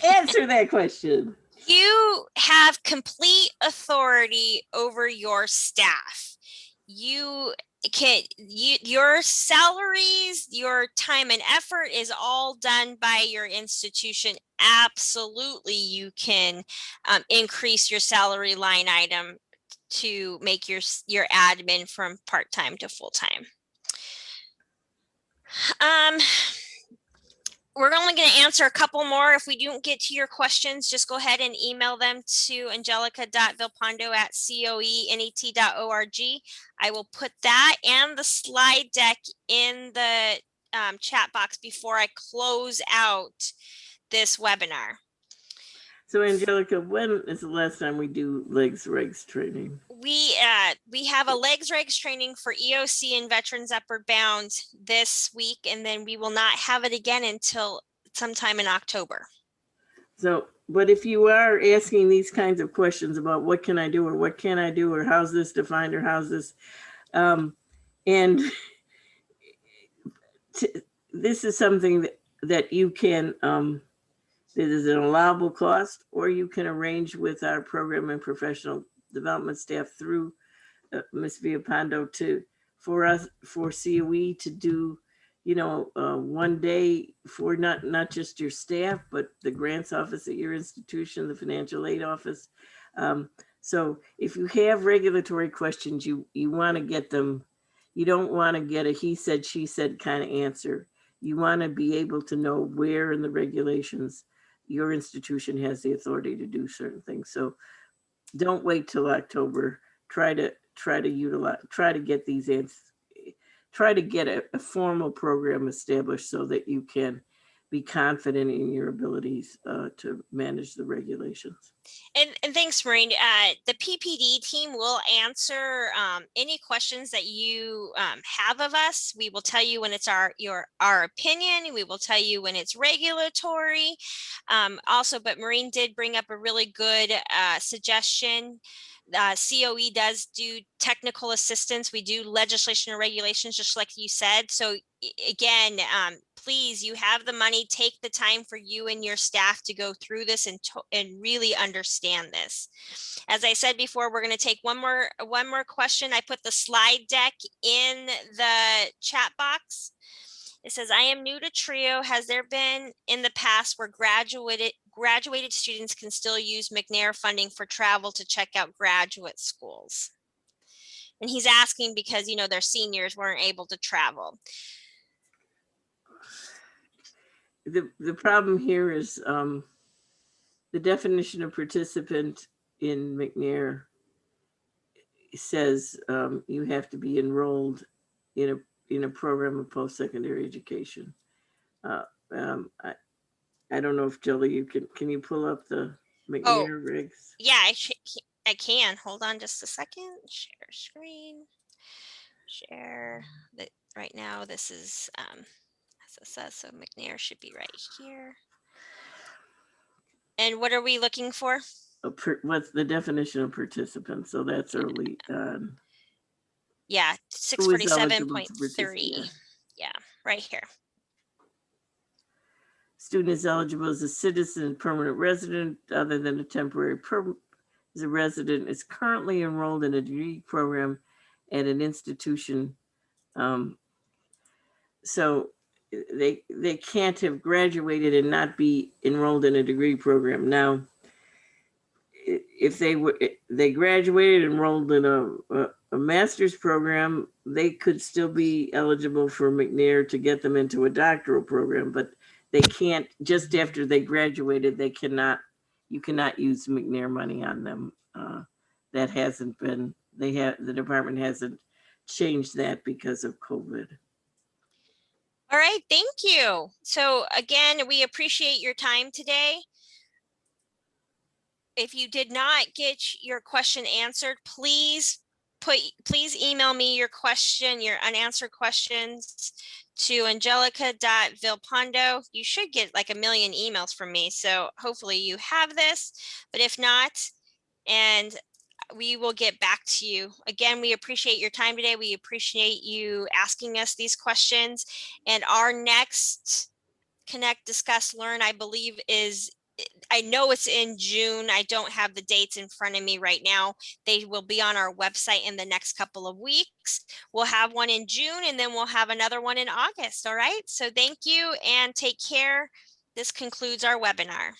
answer that question. You have complete authority over your staff. Your salaries, your time and effort is all done by your institution. Absolutely, you can increase your salary line item to make your admin from part-time to full-time. We're only going to answer a couple more. If we don't get to your questions, just go ahead and email them to angelica.vilpando@coenet.org. I will put that and the slide deck in the chat box before I close out this webinar. So Angelica, when is the last time we do legs regs training? We have a legs regs training for EOC and Veterans Upward Bound this week, and then we will not have it again until sometime in October. So, but if you are asking these kinds of questions about what can I do or what can I do or how's this defined or how's this, and this is something that you can, that is an allowable cost, or you can arrange with our program and professional development staff through Ms. Viapondo for COE to do, one day for not just your staff, but the grants office at your institution, the financial aid office. So if you have regulatory questions, you want to get them. You don't want to get a he said, she said kind of answer. You want to be able to know where in the regulations your institution has the authority to do certain things. So don't wait till October. Try to get these answers. Try to get a formal program established so that you can be confident in your abilities to manage the regulations. And thanks, Maureen. The PPD team will answer any questions that you have of us. We will tell you when it's our opinion. We will tell you when it's regulatory. Also, but Maureen did bring up a really good suggestion. COE does do technical assistance. We do legislation and regulations, just like you said. So again, please, you have the money, take the time for you and your staff to go through this and really understand this. As I said before, we're going to take one more question. I put the slide deck in the chat box. It says, I am new to TRIO. Has there been in the past where graduated students can still use Mcnair funding for travel to check out graduate schools? And he's asking because, their seniors weren't able to travel. The problem here is the definition of participant in Mcnair says you have to be enrolled in a program of post-secondary education. I don't know if Jilly, can you pull up the Mcnair regs? Yeah, I can. Hold on just a second. Share screen. Share that right now. This is SSS, so Mcnair should be right here. And what are we looking for? What's the definition of participant? So that's early on. Yeah, 647.3. Yeah, right here. Student is eligible as a citizen, permanent resident, other than a temporary as a resident, is currently enrolled in a degree program at an institution. So they can't have graduated and not be enrolled in a degree program. Now, if they graduated, enrolled in a master's program, they could still be eligible for Mcnair to get them into a doctoral program, but they can't, just after they graduated, you cannot use Mcnair money on them. That hasn't been, the department hasn't changed that because of COVID. All right, thank you. So again, we appreciate your time today. If you did not get your question answered, please email me your question, your unanswered questions to angelica.vilpondo. You should get like 1 million emails from me. So hopefully you have this, but if not, and we will get back to you. Again, we appreciate your time today. We appreciate you asking us these questions. And our next Connect, Discuss, Learn, I believe I know it's in June. I don't have the dates in front of me right now. They will be on our website in the next couple of weeks. We'll have one in June and then we'll have another one in August. All right. So thank you and take care. This concludes our webinar.